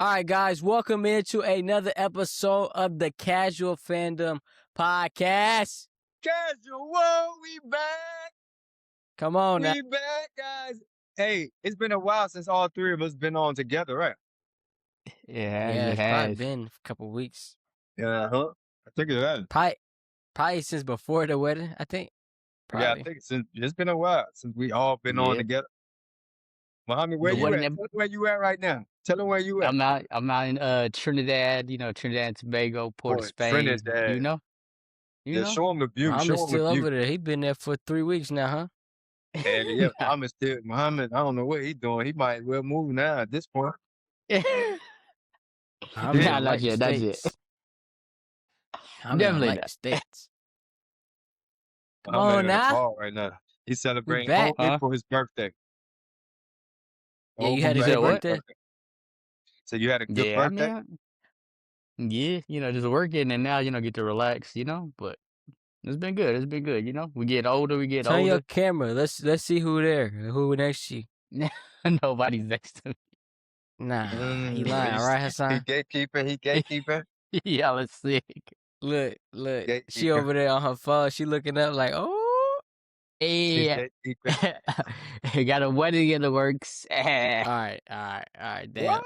All right, guys, welcome into another episode of the Casual Fandom podcast. Casual, we back. Come on now. We back, guys. Hey, it's been a while since all three of us been on together, right? Yeah, It it's probably has. been a couple weeks. Yeah, huh? I think it has. Probably since before the wedding, I think. Yeah, I Probably. think it's been a while since we all been on Yeah. together. Muhammad, where The you wedding at? Tell them where you at right now. Tell them where you at. I'm out in Trinidad, Trinidad and Tobago, Port of Boy, Spain. Trinidad. You know? Yeah, show them the view. Muhammad's Show them still the view. over there. He been there for 3 weeks now, huh? And yeah, Muhammad, I don't know what he's doing. He might well move now at this point. I'm Nah, in not yet, not yet. States. I'm Definitely in not. States. Come Muhammad on in the now. ball right now. He's celebrating back. only for his birthday. Yeah, you had a You good said what? birthday? So you had a good Yeah, birthday? just working and now, get to relax, but it's been good. It's been good, We get older, Turn your camera. Let's see who next to you. Nobody's next to me. Nah, he lying, all right, Hassan? He gatekeeper. Yeah, let's see. Look. Gatekeeper. She over there on her phone. She looking up like, oh. Hey, Gatekeeper. got a wedding in the works. All right. Damn. What?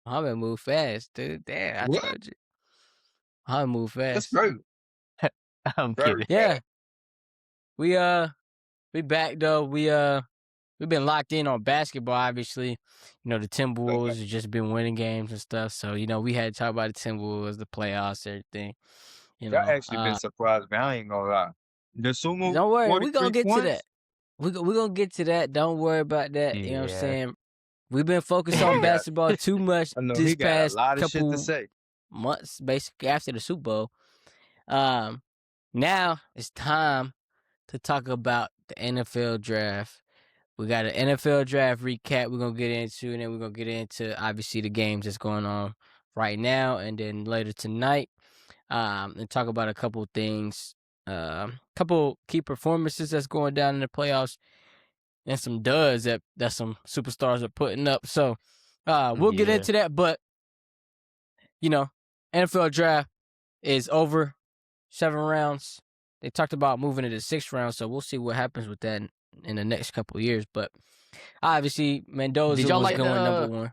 Muhammad move fast, dude. Damn, I What? told you. Muhammad move That's fast. great. I'm Very kidding. Yeah. We back though. We've been locked in on basketball, obviously. The Timberwolves have just been winning games and stuff. So, we had to talk about the Timberwolves, the playoffs, everything. That actually been surprised me. I ain't gonna lie. The Sumo. Don't worry, we're gonna get to that. We're gonna get to that. Don't worry about that. You know what I'm Yeah. saying? We've been focused on basketball too much I know this he got past a lot of shit couple to say. months, basically after the Super Bowl. Now it's time to talk about the NFL draft. We got an NFL draft recap we're gonna get into, and then we're gonna get into obviously the games that's going on right now, and then later tonight, and talk about a couple things, couple key performances that's going down in the playoffs, and some duds that some superstars are putting up. So, we'll get into that, but NFL draft is over, 7 rounds. They talked about moving it to 6th round, so we'll see what happens with that in the next couple of years. But obviously, Mendoza was going number 1.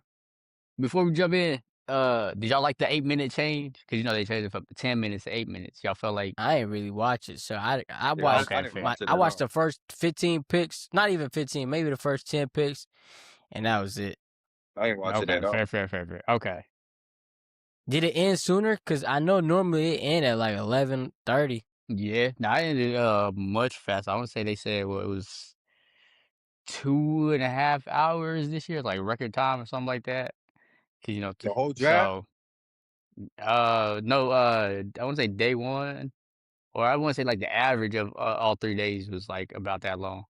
Before we jump in, did y'all like the 8-minute change? Because they changed it from 10 minutes to 8 minutes. Y'all felt like I didn't really watch it, so I watched. I watched the first 15 picks, not even 15, maybe the first 10 picks, and that was it. I ain't watching it at all. Fair. Okay. Did it end sooner? Because I know normally it end at like 11:30. Yeah, no, I ended much faster. I want to say they said it was 2.5 hours this year, like record time or something like that. Cause the whole draft. So, no, I want to say day one, or I want to say like the average of all 3 days was like about that long.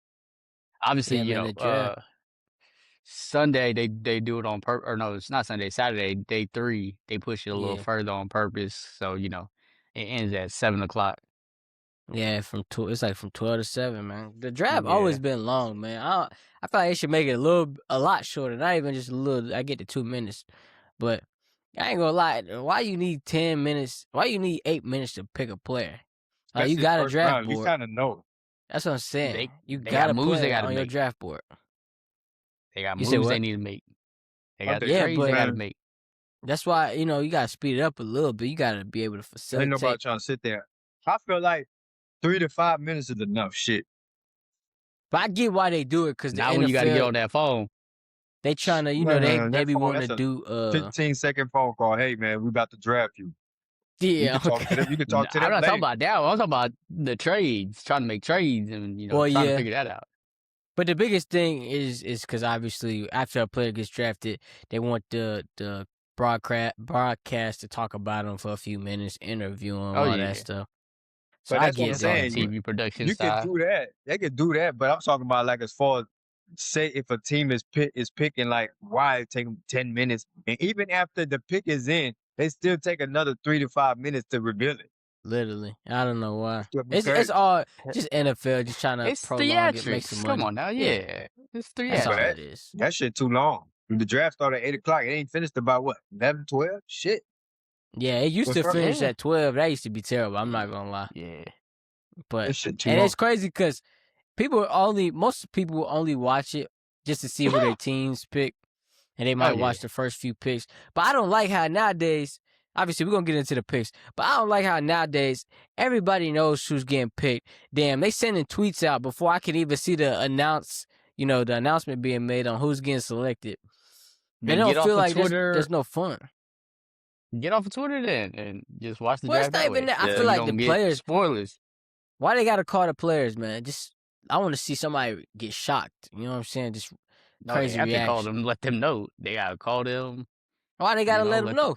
Obviously, Sunday they do it on purpose, or no, it's not Sunday. Saturday, day 3, they push it a little further on purpose. So it ends at 7:00. Yeah, it's like from 12 to 7, man. The draft always been long, man. I feel like they should make it a lot shorter. Not even just a little. I get to 2 minutes, but I ain't gonna lie. Why you need 10 minutes? Why you need 8 minutes to pick a player? Like, you got a draft board. You kind of know. That's what I'm saying. They got moves they gotta on your draft board. They got moves they need to make. They got trades they got to make. That's why you gotta speed it up a little bit. You gotta be able to facilitate. Ain't nobody trying to sit there. I feel like 3 to 5 minutes is enough shit. But I get why they do it, because now when you got to get on that phone, they trying to, they be wanting to do 15-second phone call. Hey man, we about to draft you. Yeah, you can talk to them. I'm not talking about that. I'm talking about the trades, trying to make trades, and trying to figure that out. But the biggest thing is because obviously after a player gets drafted, they want the broadcast to talk about them for a few minutes, interview them, all that stuff. So but that's what I'm saying. TV production you style. can do that. They can do that, but I'm talking about like as far as, say, if a team is picking, like, why it take them 10 minutes, and even after the pick is in, they still take another 3 to 5 minutes to reveal it. Literally, I don't know why. It's all just NFL, just trying to prolong it, make some money. Come on now, it's theatrics. That's all it is. That shit too long. The draft started at 8 o'clock. It ain't finished about what, 11, 12? Shit. Yeah, it used What's to wrong? finish Yeah. at 12. That used to be terrible. I'm not gonna lie. Yeah. But This shit too and long. it's crazy because most people will only watch it just to see who their teams pick, and they Oh might yeah. watch the first few picks. But I don't like how nowadays. Obviously, we're gonna get into the picks, but I don't like how nowadays everybody knows who's getting picked. Damn, they sending tweets out before I can even see the announcement being made on who's getting selected. And it Man, don't get feel off of like Twitter. there's no fun. Get off of Twitter then, and just watch the Well, it's draft not that even way. that. I Yeah. feel You like the don't get players. spoilers. Why they gotta call the players, man? Just I want to see somebody get shocked. You know what I'm saying? Just No, they crazy have to call reaction. them, let them know. They gotta call them. Why they gotta let them Let them, know?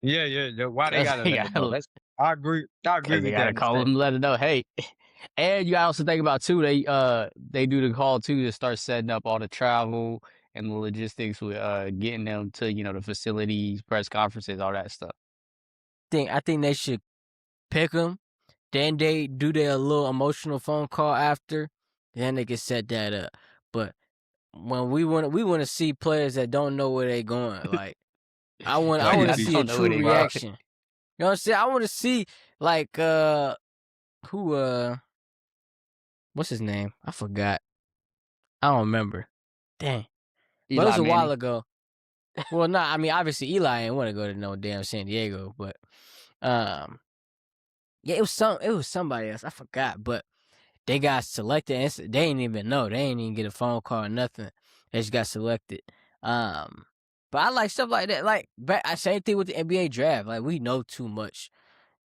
Yeah. Why they cause gotta they let them know? gotta, I agree. I agree cause they with gotta that. call them, let them know. Hey, and you gotta also think about too. They do the call too to start setting up all the travel and the logistics with getting them to the facilities, press conferences, all that stuff. I think they should pick them. Then they do their little emotional phone call after. Then they can set that up. But when we want to see players that don't know where they going. Like I want Like to it'd I be see a don't know where true they going. wild. reaction. You know what I'm saying? I want to see like who what's his name? I forgot. I don't remember. Dang. But it was Eli a while Manning. ago. Well, no, I mean obviously Eli ain't want to go to no damn San Diego, but um yeah, it was somebody else. I forgot, but they got selected. And they ain't even know. They ain't even get a phone call or nothing. They just got selected. Um, but I like stuff like that. Like same thing with the NBA draft. Like we know too much.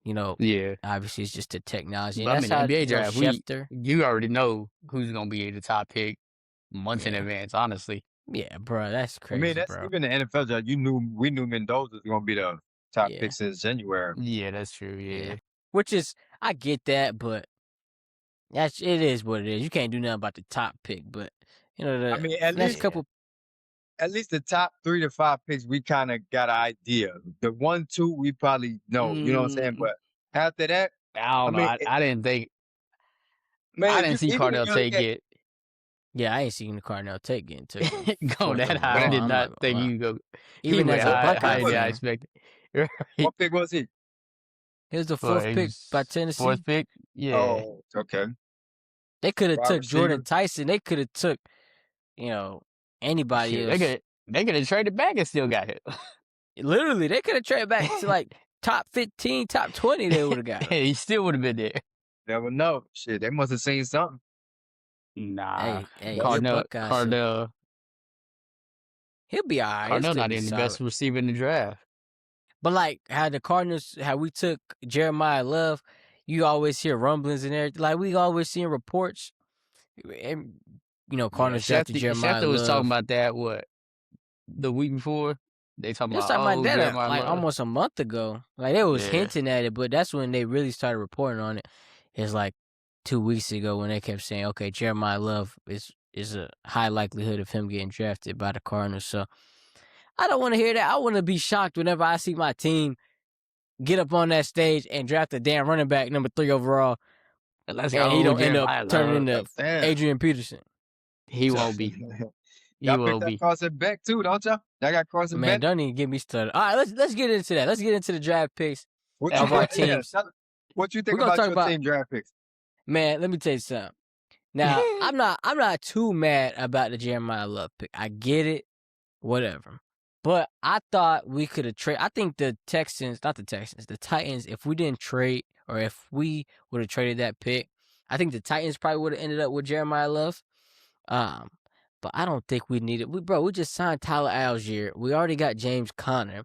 You know, Yeah. obviously it's just the technology, and But I that's mean, the how NBA draft, Schefter. you already know who's gonna be the top pick months in Yeah, advance. Honestly, yeah, bro, that's I mean, crazy, that's bro. even the NFL job. We knew Mendoza was gonna be the top Yeah, pick since January. yeah, that's true. yeah. Yeah, Which is I get that, but it is what it is. You can't do nothing about the top pick, but I the mean, next yeah. couple. at least the top 3 to 5 picks, we kind of got an idea. The 1, 2, we probably know. You know what I'm saying? Mm, But after that, I I don't know. mean, I man, if didn't you see even if Cardell you look Tate at get Yeah, I ain't seen the Cardinal Tate getting took in go fourth that high. I overall. man, did I'm not not gonna think lie. he go. He Even went as a what higher Buckeye was than I he? fan, expected. Right? What pick was he? he was the But fourth he pick by was Tennessee. fourth pick. Yeah, Oh, okay. They could have Wide took Jordan receiver. Tyson. They could have took, you know, anybody shoot, else. they could have traded back and still got him. Literally, they could have traded back to like top 15, top 20. They would have got him. He still would have been there. Never know. Shit, they must have seen something. Nah, Hey, he a That's Buckeye, so he'll be all right. He'll Cardell still not be even the best solid. receiver in the draft. But like how the Cardinals, how we took Jeremiah Love, you always hear rumblings in there. Like we always seeing reports. And, Yeah, Cardinals drafted Jeremiah Schefter was talking Love. about that the week before. They talking They was about talking about that Jeremiah like Love. almost a month ago. Like they was Yeah, hinting at it, but that's when they really started reporting on it. It's like 2 weeks ago when they kept saying, "Okay, Jeremiah Love is a high likelihood of him getting drafted by the Cardinals." So I don't want to hear that. I want to be shocked whenever I see my team get up on that stage and draft a damn running back number 3 overall, let's and he go don't end up Jeremiah turning Love. into Damn. Adrian Peterson. He So won't be. He Y'all picked will up be. Carson Beck too, don't y'all? Y'all got Carson man, Beck. don't even get me started. All right, let's get into that. Let's get into the draft picks What you of our think? Yeah, teams. what you We're think gonna about talk your about. team draft picks? Man, let me tell you something. Now, I'm not too mad about the Jeremiah Love pick. I get it, whatever. But I thought we could have traded. I think the Texans, not the Texans, the Titans, if we didn't trade or if we would have traded that pick, I think the Titans probably would have ended up with Jeremiah Love. Um, but I don't think we needed. We just signed Tyler Algier. We already got James Conner.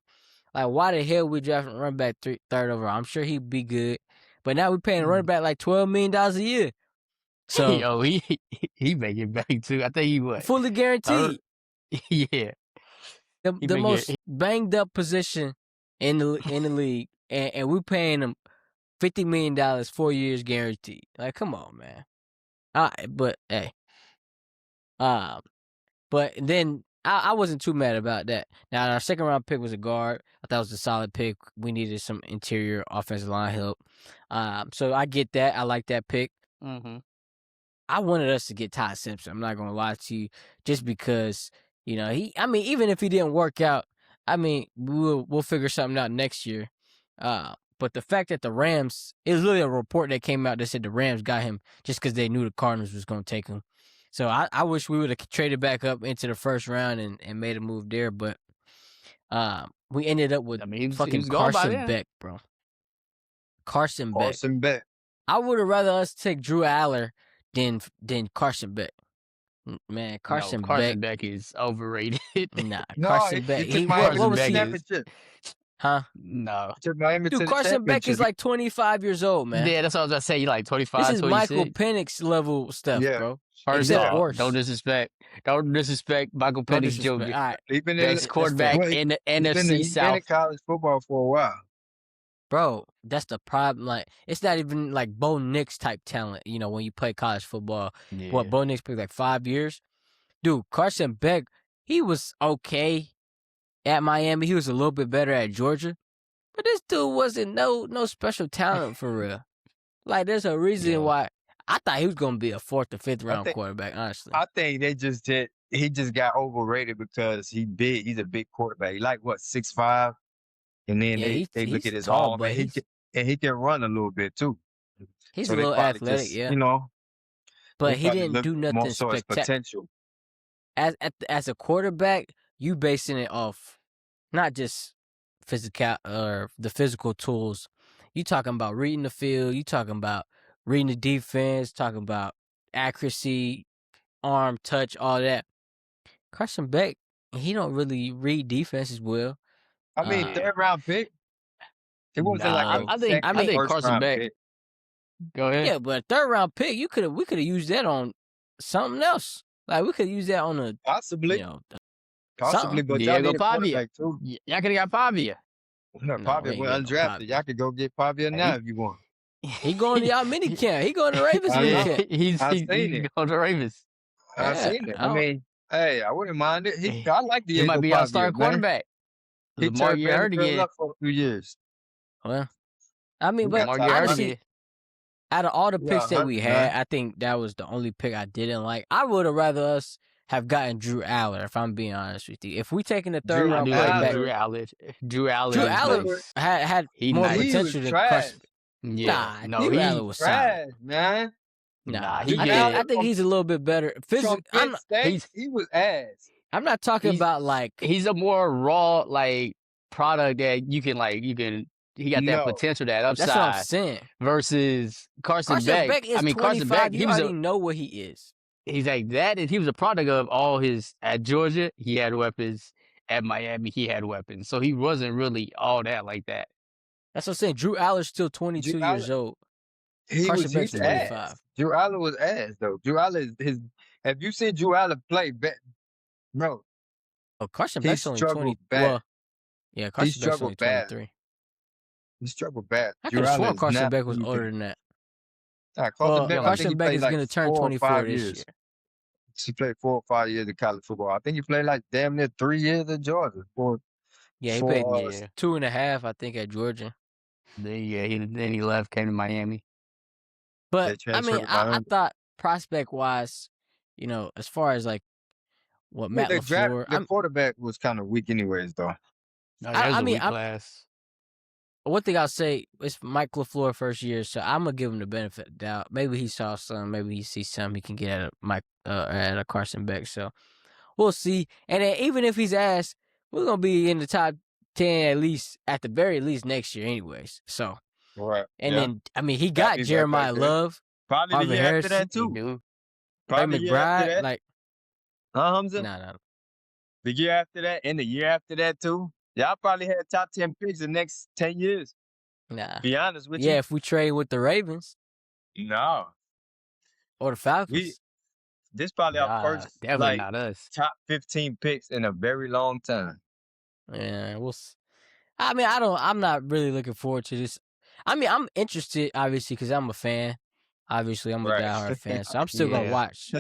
Like, why the hell we drafting running back third overall? I'm sure he'd be good. But now we're paying a running back like $12 million a year. So Yo, he making back too. I think he what fully third. guaranteed. Yeah, he The most making. banged up position in the league, and we paying him $50 million, 4 years guaranteed. Like, come on, man. All right, but hey, but then I wasn't too mad about that. Now our second round pick was a guard. I thought it was a solid pick. We needed some interior offensive line help. So I get that. I like that pick. Mm-hmm. I wanted us to get Todd Simpson. I'm not gonna lie to you, just because Even if he didn't work out, we'll figure something out next year. But the fact that the Rams, it was literally a report that came out that said the Rams got him just because they knew the Cardinals was going to take him. So I wish we would have traded back up into the first round and made a move there, but we ended up with he fucking was gone by Carson then. Beck, bro. Carson Beck. Carson Beck. I would have rather us take Drew Aller than Carson Beck. Man, Carson Beck is overrated. Nah, No, Carson Beck. he took What Miami to was the he? championship. Huh? No. He took Miami to Dude, the Carson Beck is championship. like 25 years old, man. Yeah, that's what I was about to say. You like 25, This is 26. Michael Penix level stuff, Yeah. bro. First Except off, worse. don't disrespect Michael Don't Penix disrespect. Jr. All right, He's been Best quarterback well, in the he's been NFC South. in college football for a while. bro. That's the problem. Like, it's not even like Bo Nix type talent. When you play college football, Yeah. what Bo Nix played like 5 years. Dude, Carson Beck, he was okay at Miami. He was a little bit better at Georgia, but this dude wasn't no special talent for real. Like, there's a reason why I thought he was gonna be a 4th or 5th round quarterback. Honestly, I think they just did. He just got overrated because he's big. He's a big quarterback. He like what 6'5", and then Yeah, they look at he's his tall, arm, but and he can run a little bit too. he's So a they little probably athletic, just, yeah. they But he probably didn't look do more nothing so his spectacular. potential. As a quarterback, you basing it off not just physical or the physical tools. You talking about reading the field. You talking about reading the defense. Talking about accuracy, arm touch, all that. Carson Beck, he don't really read defenses well. I mean, Yeah. 3rd round pick. It wasn't like Nah, a I think first Carson round Beck. pick. Go ahead. Yeah, but a 3rd round pick, we could have used that on something else. Like, we could use that on a Possibly, something. but y'all Diego need a Pavia. quarterback too. Y'all could have got Pavia. No, No, Pavia we ain't went getting no undrafted. Pavia. Y'all could go get Pavia now if you want. He going to y'all mini camp. He going to Ravens I mini know. camp. He's I seen it. going to Ravens. I Yeah, seen it. I I don't- mean, hey, I wouldn't mind it. I like He Diego might be our Pavia, starting man. quarterback. He Lamar turned get hurt Vanderbilt again. up for a few years. Well, but Lamar get hurt honestly, again. out of all the Yeah, picks that we 100, had, man. I think that was the only pick I didn't like. I would have rather us have gotten Drew Aller, if I'm being honest with you. If we taking the 3rd Drew I round do like quarterback, Drew Aller. Drew Aller. Drew is Aller nice. had He more nice. He was potential than trash. Carson. Yeah. Nah, No, Drew he Aller was solid. Trash, man. Nah, Drew he I Aller think he's a little bit better. from Penn I'm State, he was ass. not talking He's- about like he's a more raw product that you can he got that No. potential, that upside. that's what I'm saying. Versus Carson Beck. is 25. Carson Beck, You already know what he is. he's like that, and he was a product of all his at Georgia. He had weapons. At Miami, he had weapons, so he wasn't really all that like that. That's what I'm saying. Drew Aller's still 22 Drew years old. He Carson was Beck's he's 25. ass. Drew Aller was ass though. Drew Aller is his. Have you seen Drew Aller play? Bro, Oh, Carson he Beck's only struggled 20. bad. Well, yeah, Carson Beck's only struggled bad. 23. He struggled bad. I Drew could have Aller sworn is Carson not Beck was who you older think. than that. Nah, Well, Beck, I think Carson he Beck played is like going to turn 4 or 24 5 this years. year. He played 4 or 5 years of college football. I think he played like damn near 3 years at Georgia. Yeah, he for, played Yeah. 2.5, I think, at Georgia. Then he left, came to Miami. But They I mean, transferred to I Miami. thought prospect wise, as far as like what Matt LaFleur, The quarterback was kind of weak anyways, though. No, that was a weak I'm- class. one thing I'll say, it's Mike LaFleur first year, so I'm gonna give him the benefit of the doubt. Maybe he saw some, maybe he sees some he can get at a Carson Beck. So we'll see. And then even if he's asked, we're gonna be in the top 10 at the very least next year, anyways. So Right. and then he Gotta got be right Jeremiah back there. Love, Probably Marvin the year Harrison, after that He too. do. Ray Probably the year after McBride, that. like Hamza? nah. The year after that and the year after that too. Y'all probably had top 10 picks the next 10 years. Be honest with Yeah, you. if we trade with the Ravens No. or the Falcons. This probably our Nah, first definitely not us. top 15 picks in a very long time. Yeah, I'm not really looking forward to this. I'm interested, obviously, because I'm a fan. Obviously, I'm a Right. diehard fan, so I'm still gonna Yeah. watch.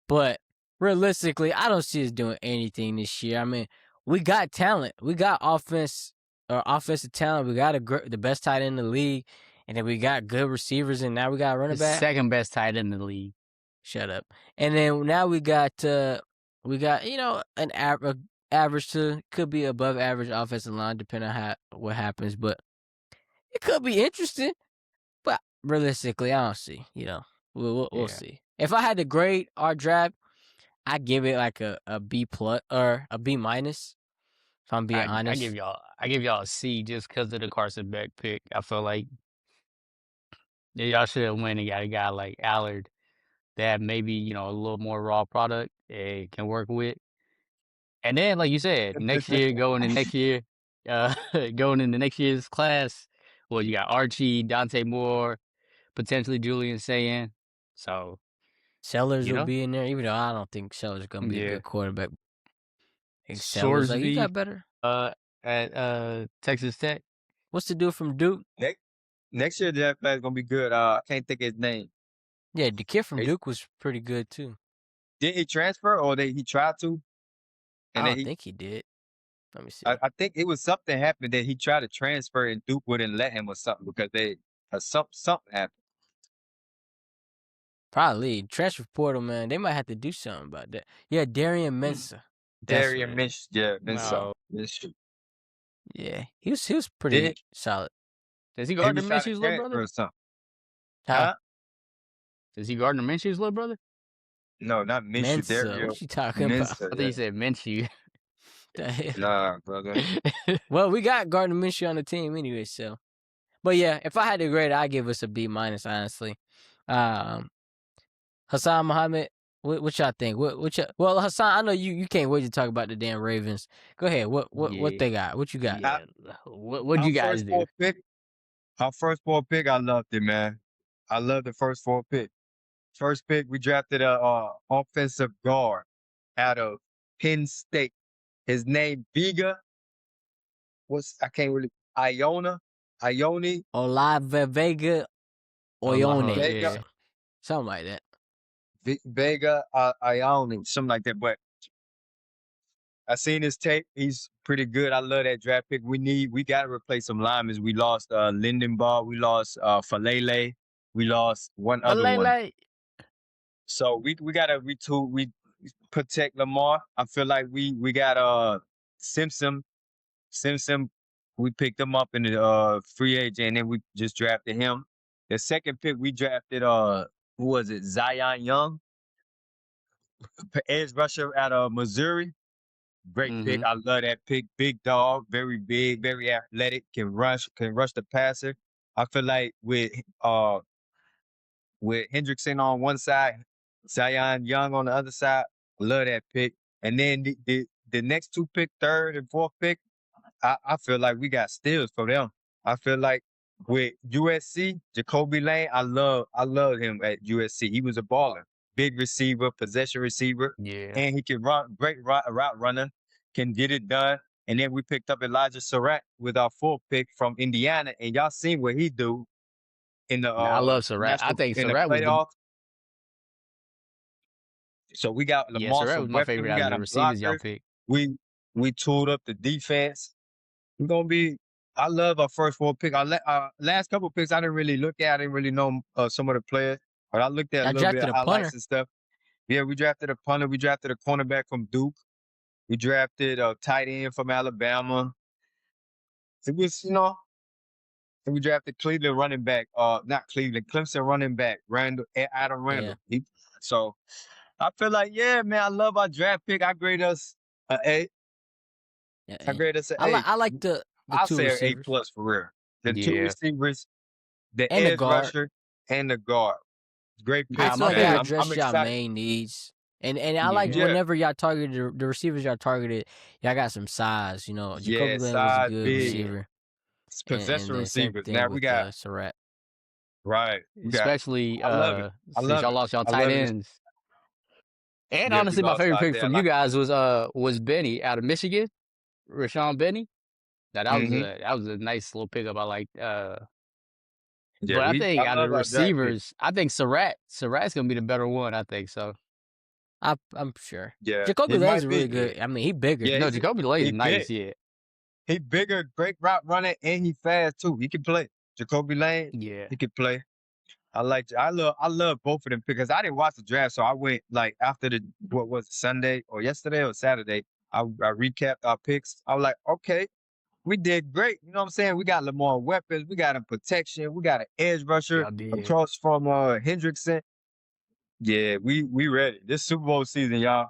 But realistically, I don't see us doing anything this year. I mean, we got talent. We got offensive talent. We got the best tight end in the league, and then we got good receivers, and now we got a running The back. second best tight end in the league. Shut up. And then now we got We got an average to could be above average offensive line depending on what happens, but it could be interesting. But realistically, I don't see. We'll Yeah. see. If I had to grade our draft, I give it like a B plus or a B minus. If I'm being I honest. give y'all a C just because of the Carson Beck pick. I feel like y'all should have went and got a guy like Allard that maybe, a little more raw product and can work with. And then, like you said, next year, going into next year's class, well, you got Archie, Dante Moore, potentially Julian Sayin. So, Sellers you will know, be in there, even though I don't think Sellers is gonna be a yeah. good quarterback. I think Sellers, like, you Sorsby, got better. at Texas Tech. What's the dude from Duke? Next year, that class gonna be good. I can't think of his name. Yeah, the kid from They, Duke was pretty good too. did he transfer or he tried to? I And then don't think he did. Let me I, see. I think it was something happened that he tried to transfer and Duke wouldn't let him or something because something happened. Probably transfer portal, man. They might have to do something about that. Yeah, Darian Mensah. That's what Darian it is. Minch, yeah, Minson. No. Yeah, he was pretty Did solid. Does he he Gardner was trying to Minshew's little transfer brother? or something? Huh? Huh? Does he Gardner Minshew's little brother? No, not Minshew. Mensah. Dario What you talking about? Minster. I think you said Minshew. The hell? Nah, brother. Well, we got Gardner Minshew on the team anyway, so. But yeah, if I had to grade, I'd give us a B minus, honestly. Um, Hassan Muhammad, what y'all think? Well, Hassan, I know you can't wait to talk about the damn Ravens. Go ahead. What Yeah. they got? What you got? Our, Yeah. What'd our you guys first do? four pick, I loved it, man. I love the first four pick. First pick, we drafted a offensive guard out of Penn State. His name Vega. I can't really Ione Olave Vega Allah, Oyone, Vega yeah. something like that. Vega Ione, something like that. But I seen his tape. He's pretty good. I love that draft pick. We got to replace some linemen. We lost Lindenbaugh. We lost Falele. We lost one other one. Malele. So we got to retool. We protect Lamar. I feel like we got Simpson. Simpson. We picked him up in the free agent, and then we just drafted him. The second pick we drafted who was it? Zion Young, edge rusher out of Missouri. Great pick. Mm-hmm. I love that pick. Big dog, very big, very athletic, can rush the passer. I feel like with Hendrickson on one side, Zion Young on the other side, love that pick. And then the next two pick, third and fourth pick, I feel like we got steals for them. I feel like with USC, Jacoby Lane, I love him at USC. He was a baller, big receiver, possession receiver, Yeah. and he can run, great route runner, can get it done. And then we picked up Elijah Surratt with our fourth pick from Indiana, and y'all seen what he do in the Nah, I love Surratt. I think in the Surratt was the playoffs. So we got Lamar Surratt was some my weapons. favorite We out of got the them receivers y'all blockers. picked. We tooled up the defense. We're gonna be. I love our first four pick. Our last couple picks, I didn't really look at. I didn't really know some of the players, but I looked at a I little bit drafted of a highlights punter. and stuff. Yeah, we drafted a punter. We drafted a cornerback from Duke. We drafted a tight end from Alabama. It was, and we drafted Cleveland running back. Not Cleveland, Clemson running back, Adam Yeah. Randall. So I feel like, yeah, man, I love our draft pick. I grade us an A. Yeah. I grade us an A. I like the I'll two say an A receivers plus for real. The two Yeah. receivers, the and the edge guard. rusher, and the guard. Great I picks, feel My like y'all man. favorite. I'm addressed y'all excited. main needs. And I like Yeah. Yeah, whenever y'all targeted the receivers y'all targeted, y'all got some size. Jacoby yeah, Lane was a size good big. Yeah. receiver. It's And possession then same receivers. thing Now we with got Surratt. right. Especially I love it. I since love y'all it. lost y'all I tight love it. ends. And Yeah, we honestly, my lost favorite out pick there. from you Like, guys was Benny out of Michigan, Rashawn Benny. Now hmm that was a nice little pickup. I liked. yeah, But I I think out of the love our draft pick. receivers, I think Surratt's gonna be the better one. I think so. I'm sure. Yeah, Jacoby it Lane's might really be. good. I mean, he bigger. Yeah, No, Jacoby Lane's he big. nice. Yeah, He bigger, great route runner, and he fast too. He can play. Jacoby Lane, yeah. he can play. I love both of them because I didn't watch the draft, so I went like after the what was it, Sunday or yesterday or Saturday. I recapped our picks. I was like, okay, we did great. You know what I'm saying? We got Lamar weapons, we got a protection, we got an edge rusher Y'all did. across from Hendrickson. Yeah, we ready. This Super Bowl season, y'all.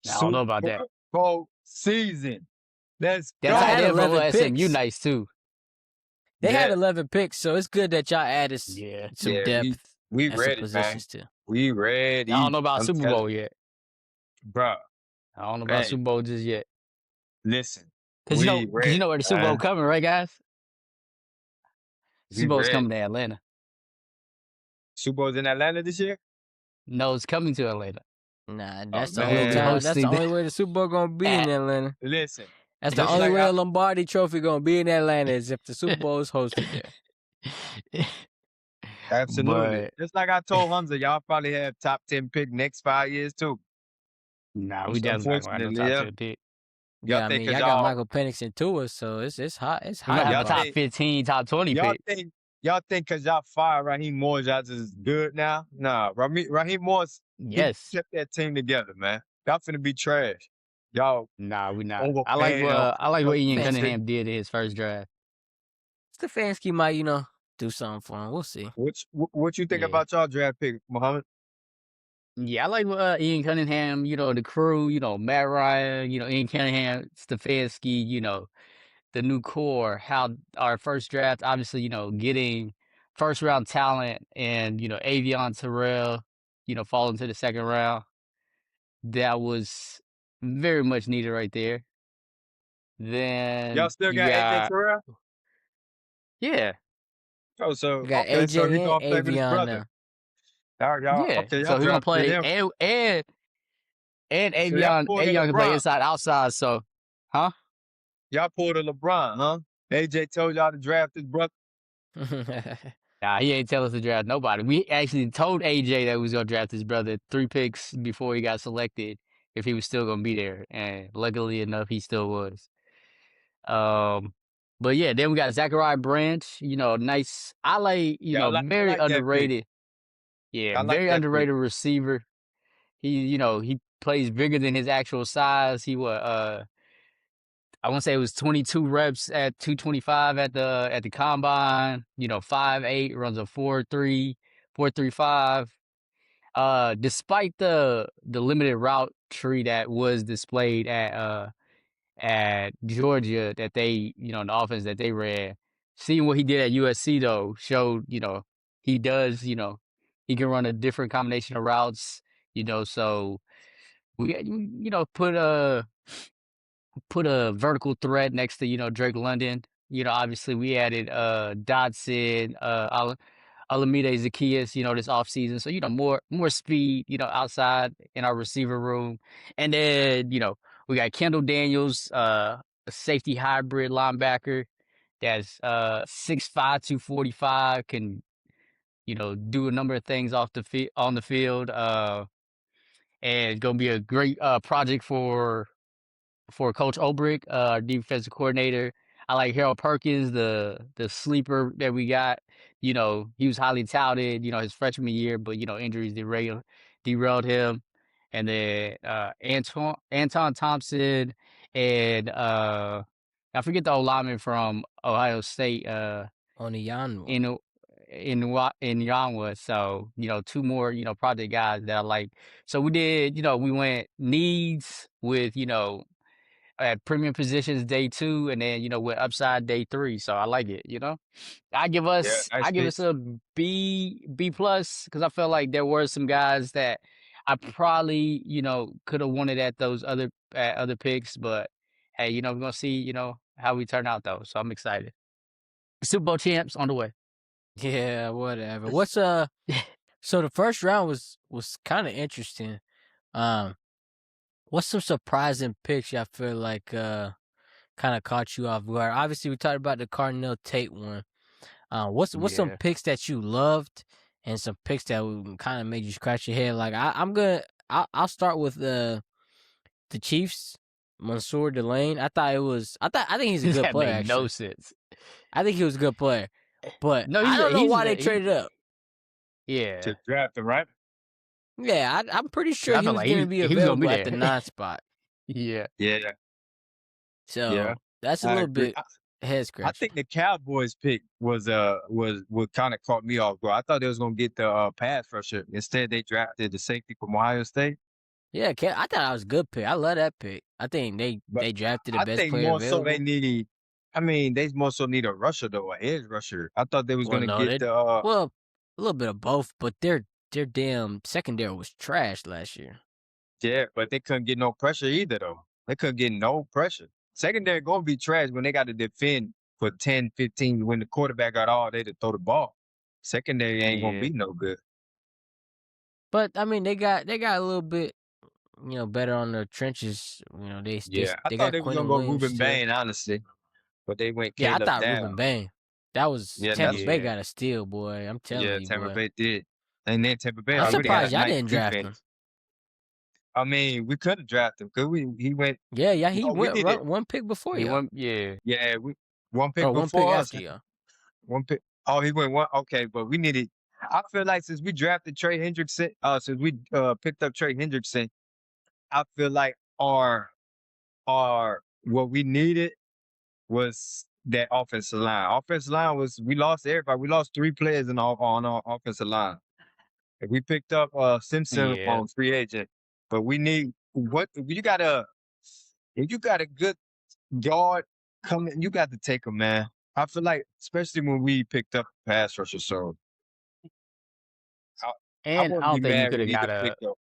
I don't know about Super that. Bowl season. Let's That Y'all tight had go. end from 11 SMU picks. nice too. They had Yeah, 11 picks, so it's good that y'all added Yeah. some yeah, depth we at some ready, man. positions too. We I don't ready. know about I'm Super telling Bowl yet. you, bro. I don't know about Man, Super Bowl just yet. listen, Cause we you ready, know where the Super Bowl man. coming, right, guys? We Super Bowl's ready. coming to Atlanta. Super Bowl's in Atlanta this year? No, it's coming to Atlanta. Nah, Oh that's the And we'll only be man, time. That's the hosting only way the Super Bowl gonna be in at Atlanta. listen. That's the Just only like way I a Lombardi Trophy gonna be in Atlanta is if the Super Bowl is hosted there. absolutely. But Just like I told Hamza, y'all probably have top 10 pick next 5 years too. nah, we Just definitely not gonna have no unfortunately, top yeah. 10 pick. Y'all Yeah, I think mean, cause y'all got Michael Penix and Tua, so it's hot. It's We hot might have out a y'all there. top think 15, top 20 y'all pick. think y'all think cause y'all fire Raheem Morris, y'all just good now? Nah, Raheem Morris, he Yes. kept that team together, man. Y'all finna be trash. Y'all Nah, we not. overpaying on I like what Ian Fans, Cunningham did in his first draft. Stefanski might, do something for him. We'll see. What you think Yeah. about y'all draft pick, Muhammad? Yeah, I like what Ian Cunningham, the crew, Matt Ryan, Ian Cunningham, Stefanski, the new core, how our first draft, obviously, getting first round talent and, Avion Terrell, falling to the second round. That was very much needed right there. Y'all Then still you got AJ got, Terrell? yeah, Oh, so We got okay, so he AJ gonna and play with his Avion brother. now. Y'all yeah. okay, y'all So he gonna drafted play him. and So y'all pulled a Avion can play LeBron. inside, outside. So, huh? Y'all pulled a LeBron, huh? AJ told y'all to draft his brother. Nah, he ain't tell us to draft nobody. We actually told AJ that we was gonna draft his brother 3 picks before he got selected if he was still gonna be there, and luckily enough, he still was. Um, but yeah, then we got Zachariah Branch. Nice. I like, Yeah, I very like that pick. underrated. Yeah, I like very that pick. underrated receiver. He plays bigger than his actual size. I want to say it was 22 reps at 225 at the combine. 5'8", runs a 4.3, 4.35. Despite the limited route tree that was displayed at Georgia that they, in the offense that they ran, seeing what he did at USC though showed, he does, he can run a different combination of routes, so we, put a vertical threat next to, Drake London. Obviously we added Dodson, Alameda Zacchaeus, this offseason. So, more speed, outside in our receiver room. And then, we got Kendall Daniels, a safety hybrid linebacker that's 6'5", 245, can, do a number of things on the field. And gonna be a great project for Coach Olbrich, our defensive coordinator. I like Harold Perkins, the sleeper that we got. He was highly touted, his freshman year, but injuries derailed him. And then Anton Thompson and I forget the old lineman from Ohio State, On the Yanwa. in in Yanwa. So, two more, project guys that I like. So we did, we went needs with, at premium positions day 2, and then with upside day 3. So I like it. Yeah, I nice give us picks. a B plus because I felt like there were some guys that I probably could have wanted at those other picks, but hey, we're gonna see how we turn out though. So I'm excited. Super Bowl champs on the way. Yeah, whatever. So the first round was kind of interesting. Um, what's some surprising picks y'all feel like kind of caught you off guard? Obviously, we talked about the Cardinal Tate one. What's some Yeah. picks that you loved and some picks that kind of made you scratch your head? Like I'll start with the Chiefs, Mansour Delane. I think he's a good That player made no actually. sense. I think he was a good player, but No, I don't know he's why they traded up. Yeah. to draft him, right? Yeah, I'm pretty 'Cause sure I he felt was like gonna be he was gonna be available at the there. 9 spot. Yeah. Yeah, yeah, So, that's a I little agree. bit head I scratching. think the Cowboys pick was what kind of caught me off guard. I thought they was gonna get the pass rusher. Instead, they drafted the safety from Ohio State. Yeah, I thought that was a good pick. I love that pick. I think But they drafted the I best think player more so they available. need. I mean, they more so need a rusher though, a edge rusher. I thought they was Well, gonna no, get they the. well, a little bit of both, but their damn secondary was trash last year. Yeah, but they couldn't get no pressure either though. They couldn't get no pressure. Secondary gonna be trash when they got to defend for 10, 15 when the quarterback got all day to throw the ball. Secondary ain't gonna Yeah. be no good. But I mean, they got a little bit, better on their trenches. Yeah, I They thought got they was gonna Quentin go Williams Ruben still. Bain, honestly, but they went Yeah, I Caleb thought Ruben down. Bain. That was Yeah, Tampa that's Bay Yeah. got a steal, boy. I'm telling yeah. you, Tampa boy. Bay did, and then Tampa Bay I'm already had surprised a y'all nice didn't draft him. defense. I mean, we could have drafted him because we he went. Yeah, yeah, he No, we went did it. one pick before He y'all, went yeah. Yeah, we one or pick one pick before us. after y'all. One pick. Oh, he went one. Okay, but we needed. I feel like since we drafted Trey Hendrickson, since we picked up Trey Hendrickson, I feel like our what we needed was that offensive line. Offensive line was we lost everybody. We lost three players on our offensive line. And we picked up Simpson Yeah. on free agent, but we need what you gotta if you got a good guard coming, you got to take him, man. I feel like especially when we picked up a pass rusher, so I, I And I wouldn't be don't think you mad could with have either got a pick though.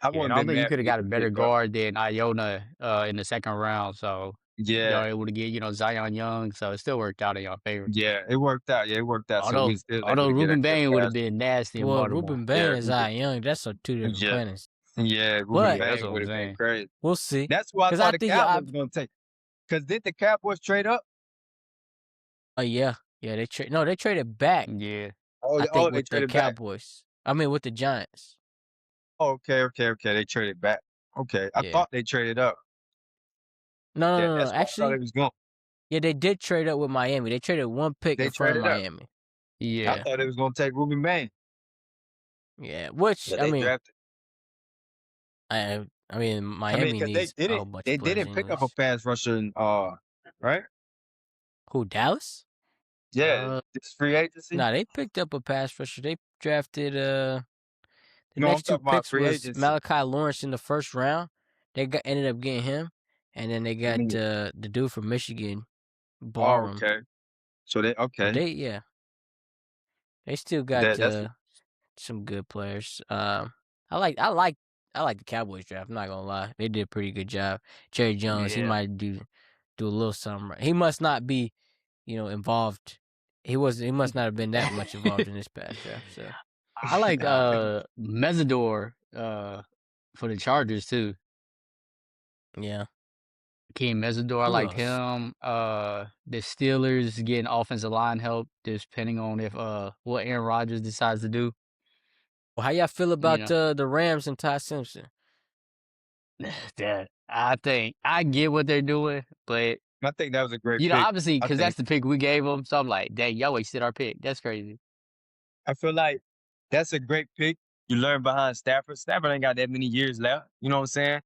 I yeah, and wouldn't I don't been think you mad could with have got either a better pick though. guard than Iona in the second round. So y'all Yeah, able to get, Zion Young. So it still worked out in your favor. yeah, it worked out. Yeah, it worked out. So we Although still able although to get a Ruben good Bain would have pass. been nasty in Well, Baltimore. Ruben Bain Yeah, and Zion Young, that's two different yeah, planets. yeah. Ruben But Yeah, that's Bang what would I'm have been saying. crazy. we'll see, That's why I because I thought the think Cowboys was gonna take. Cause did the Cowboys trade up? yeah, yeah, they traded back. Yeah. I think They with the traded back. Cowboys. I mean, with the Giants. Oh, okay. They traded back. Okay, I Yeah. thought they traded up. No, no, Yeah, no, no. that's why I thought Actually, it was going. yeah, they did trade up with Miami. They traded one pick They in front of traded up. Miami. I Yeah. thought it was gonna take Ruben Bang, Yeah, which but they drafted. I mean, I mean, Miami because needs a whole bunch of they players, didn't pick up a anyways. pass rusher, right? Who, Dallas? Yeah, Uh this free agency. No, they picked up a pass rusher. They drafted the No, I'm next two talking about picks free was agency. Malachi Lawrence in the first round. Ended up getting him, and then they I got mean, the dude from Michigan, oh, Barham. okay. So they But okay. they still got That's some good players. I like I like I like the Cowboys draft. I'm not gonna lie, they did a pretty good job. Jerry Jones, he yeah. might do a little something right. He must not be, involved. He must not have been that much involved in this past draft. So I like nah, Mesidor for the Chargers too. yeah. King Mesidor, I Who liked else? him. The Steelers getting offensive line help, depending on if what Aaron Rodgers decides to do. Well, how y'all feel You about know, the Rams and Ty Simpson? that I think I get what they're doing, but I think that was a great pick. obviously, I because think that's the pick we gave them. So I'm like, dang, y'all wasted our pick. That's crazy. I feel like that's a great pick. You learn behind Stafford. Stafford ain't got that many years left. You know what I'm saying?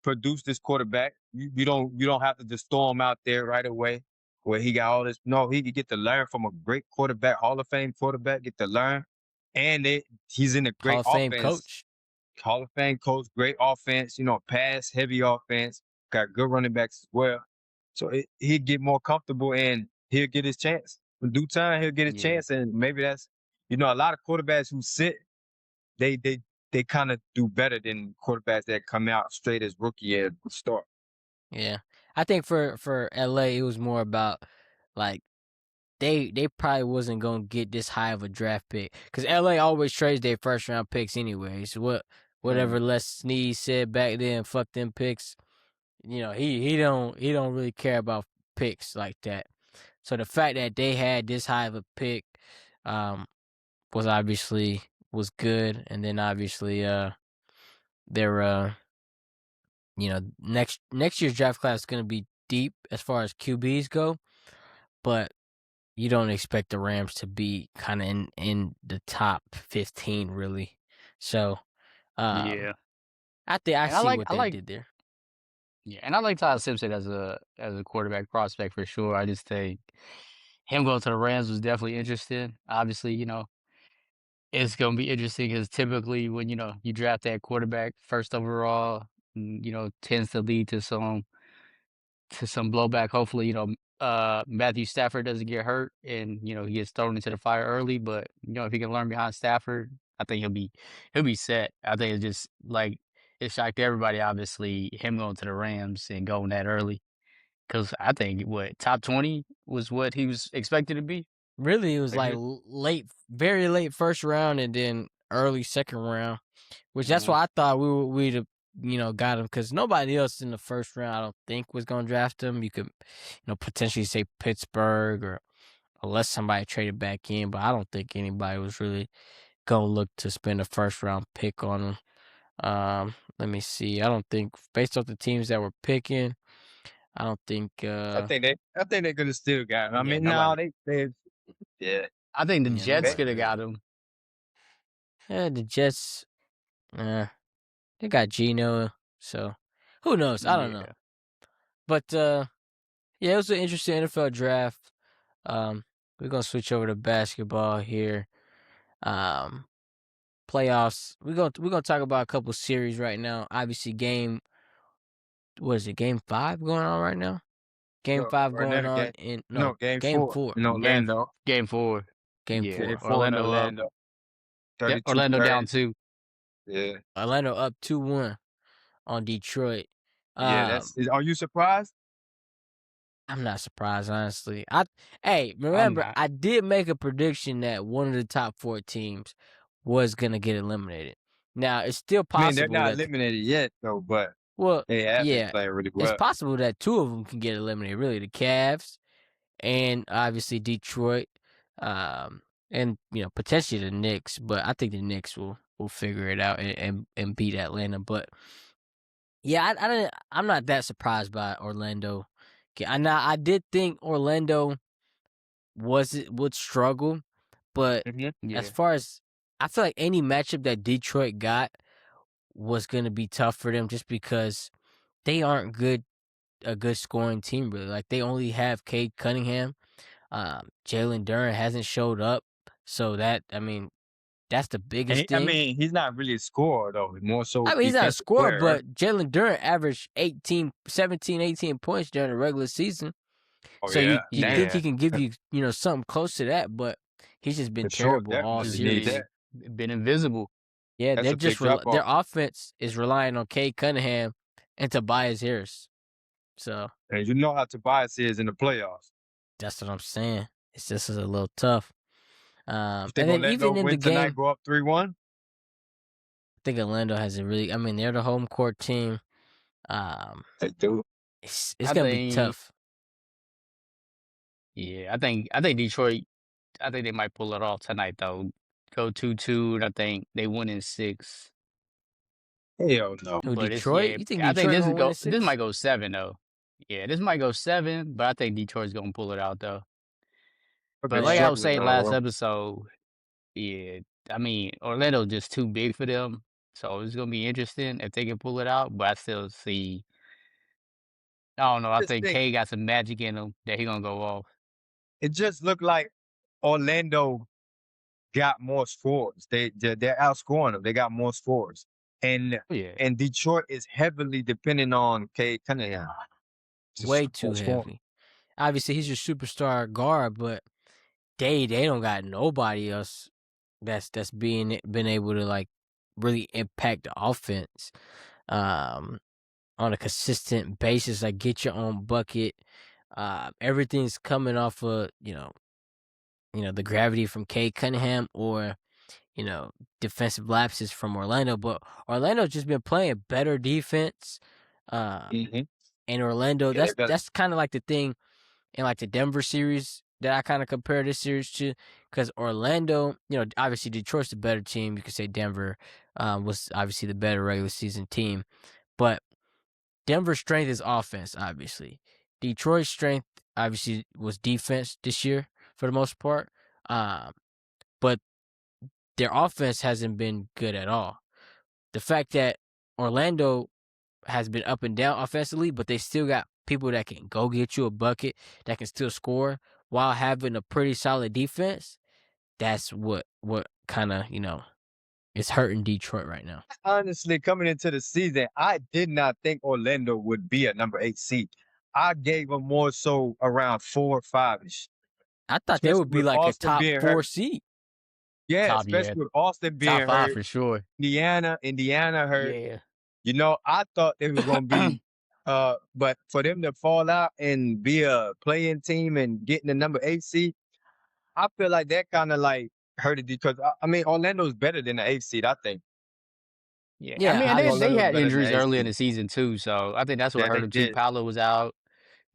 Produce this quarterback. You don't have to just throw him out there right away where he got all this. No, he could get to learn from a great quarterback, Hall of Fame quarterback, get to learn. And he's in a Hall great of Fame offense. coach. Hall of Fame coach, great offense, pass heavy offense, got good running backs as well. So he'd get more comfortable and he'll get his chance. In due time, he'll get his Yeah, chance. And maybe that's, a lot of quarterbacks who sit, they they they kind of do better than quarterbacks that come out straight as rookie and start. Yeah, I think for LA, it was more about like they probably wasn't gonna get this high of a draft pick because LA always trades their first round picks anyways. Whatever Mm. Les Snead said back then, fuck them picks. He don't really care about picks like that. So the fact that they had this high of a pick, um, was good, and then obviously their next year's draft class is gonna be deep as far as QBs go, but you don't expect the Rams to be kind of in the top 15 really. So, um, Yeah, I and I see like what I they like did there. yeah, and I like Todd Simpson as a quarterback prospect for sure. I just think him going to the Rams was definitely interesting. Obviously, it's gonna be interesting because typically when you draft that quarterback first overall, tends to lead to some blowback. Hopefully, Matthew Stafford doesn't get hurt and he gets thrown into the fire early. But if he can learn behind Stafford, I think he'll be set. I think it's just like it shocked everybody. Obviously, him going to the Rams and going that early because I think what top 20 was what he was expected to be. Really, it was like Mhm. late, very late first round, and then early second round. Which that's Mhm. why I thought we'd have got him because nobody else in the first round I don't think was gonna draft him. You could potentially say Pittsburgh or unless somebody traded back in, but I don't think anybody was really gonna look to spend a first round pick on him. Let me see. I don't think based off the teams that were picking, I don't think I think they could have still got him. I Yeah, mean, no, nobody. they yeah. I think the Jets They, could have nobody. got him. Yeah, the Jets. Uh, they got Geno, so who knows? I don't know. Yeah. But yeah, it was an interesting NFL draft. Um, we're gonna switch over to basketball here. Um, Playoffs. We're gonna talk about a couple series right now. Obviously, what is it? Game 5 going on right now. Game no, 5 going Orlando on game. in No, no game game 4 4. in Game Orlando. game 4. Game Yeah. Game 4. 4 in Orlando up. Orlando. 32 Orlando down 30. 2. Yeah. Orlando up 2-1 on Detroit. Yeah, Um, are you surprised? I'm not surprised honestly. Hey, I'm remember not. I did make a prediction that one of the top 4 teams was gonna get eliminated. Now it's still I mean, they're possible not that eliminated yet though, but well, they have been yeah, playing really it's well. possible that 2 of them can get eliminated. Really, the Cavs and obviously Detroit, um, and potentially the Knicks. But I think the Knicks will figure it out and beat Atlanta. But yeah, I'm not that surprised by Orlando. I did think Orlando would struggle, but Mhm. as Yeah. far as I feel like any matchup that Detroit got was gonna be tough for them just because they aren't a good scoring team really. Like they only have Cade Cunningham. Jalen Duren hasn't showed up. So that's the And biggest I thing. mean, he's not really a scorer though. He's more so I mean, he's not a defensive scorer, player, right? but Jalen Duren averaged 18, 17, 18 points during the regular season. Oh So yeah, you think damn, Yeah. he can give you, something close to that, but he's just been for sure, terrible all definitely Just need series. that. been invisible. Yeah, That's they're a big just drop their off. offense is relying on Cade Cunningham and Tobias Harris. So And you know how Tobias is in the playoffs. that's what I'm saying. It's just a little tough. You think And then Orlando even in the win tonight, game, go up 3-1? I think Orlando has a really. I mean, they're the home court team. Um, They do. it's I gonna be think tough. yeah, I think Detroit I think they might pull it off tonight though. Go 2-2 and I think they win in 6. Hell no. Who But it's Detroit? yeah, You think I think Detroit gonna win in this might 6? go 7 though. Yeah, this might go 7, but I think Detroit's going to pull it out though. I've But been like I was struggling saying all last over. episode, yeah, I mean, Orlando's just too big for them. So it's going to be interesting if they can pull it out, but I still see I don't know, I Just think think, K got some magic in him that he going to go off. it just looked like Orlando got more scores. They're outscoring them. They got more scores, and Yeah. and Detroit is heavily depending on Cade Cunningham to Way too score. heavy. Obviously, he's your superstar guard, but they don't got nobody else that's been able to like really impact the offense on a consistent basis. Like get your own bucket. Everything's coming off of the gravity from Cade Cunningham or defensive lapses from Orlando. But Orlando's just been playing better defense. Um, Hmm. and Orlando, Yeah, they better. that's kind of like the thing in like the Denver series that I kind of compare this series to, because Orlando, obviously Detroit's the better team. You could say Denver was obviously the better regular season team, but Denver's strength is offense. Obviously, Detroit's strength obviously was defense this year. for the most part. But their offense hasn't been good at all. The fact that Orlando has been up and down offensively, but they still got people that can go get you a bucket, that can still score while having a pretty solid defense. That's what kind of, is hurting Detroit right now. Honestly, coming into the season, I did not think Orlando would be a number 8 seed. I gave them more so around 4 or 5-ish, I thought they especially would be with like a Austin top being 4 hurt. seed. Yeah, Top, yeah, especially with Austin top being 5 hurt, for sure. Indiana hurt. Yeah. I thought they was gonna be but for them to fall out and be a playing team and getting the number 8 seed, I feel like that kind of like hurt it because I mean Orlando's better than the 8th seed, I think. Yeah, I Yeah, mean, I and think they obviously. Orlando's had better than the injuries 8th early in seed. the season too, so I think that's what Yeah, hurt they them too. did. Paolo was out.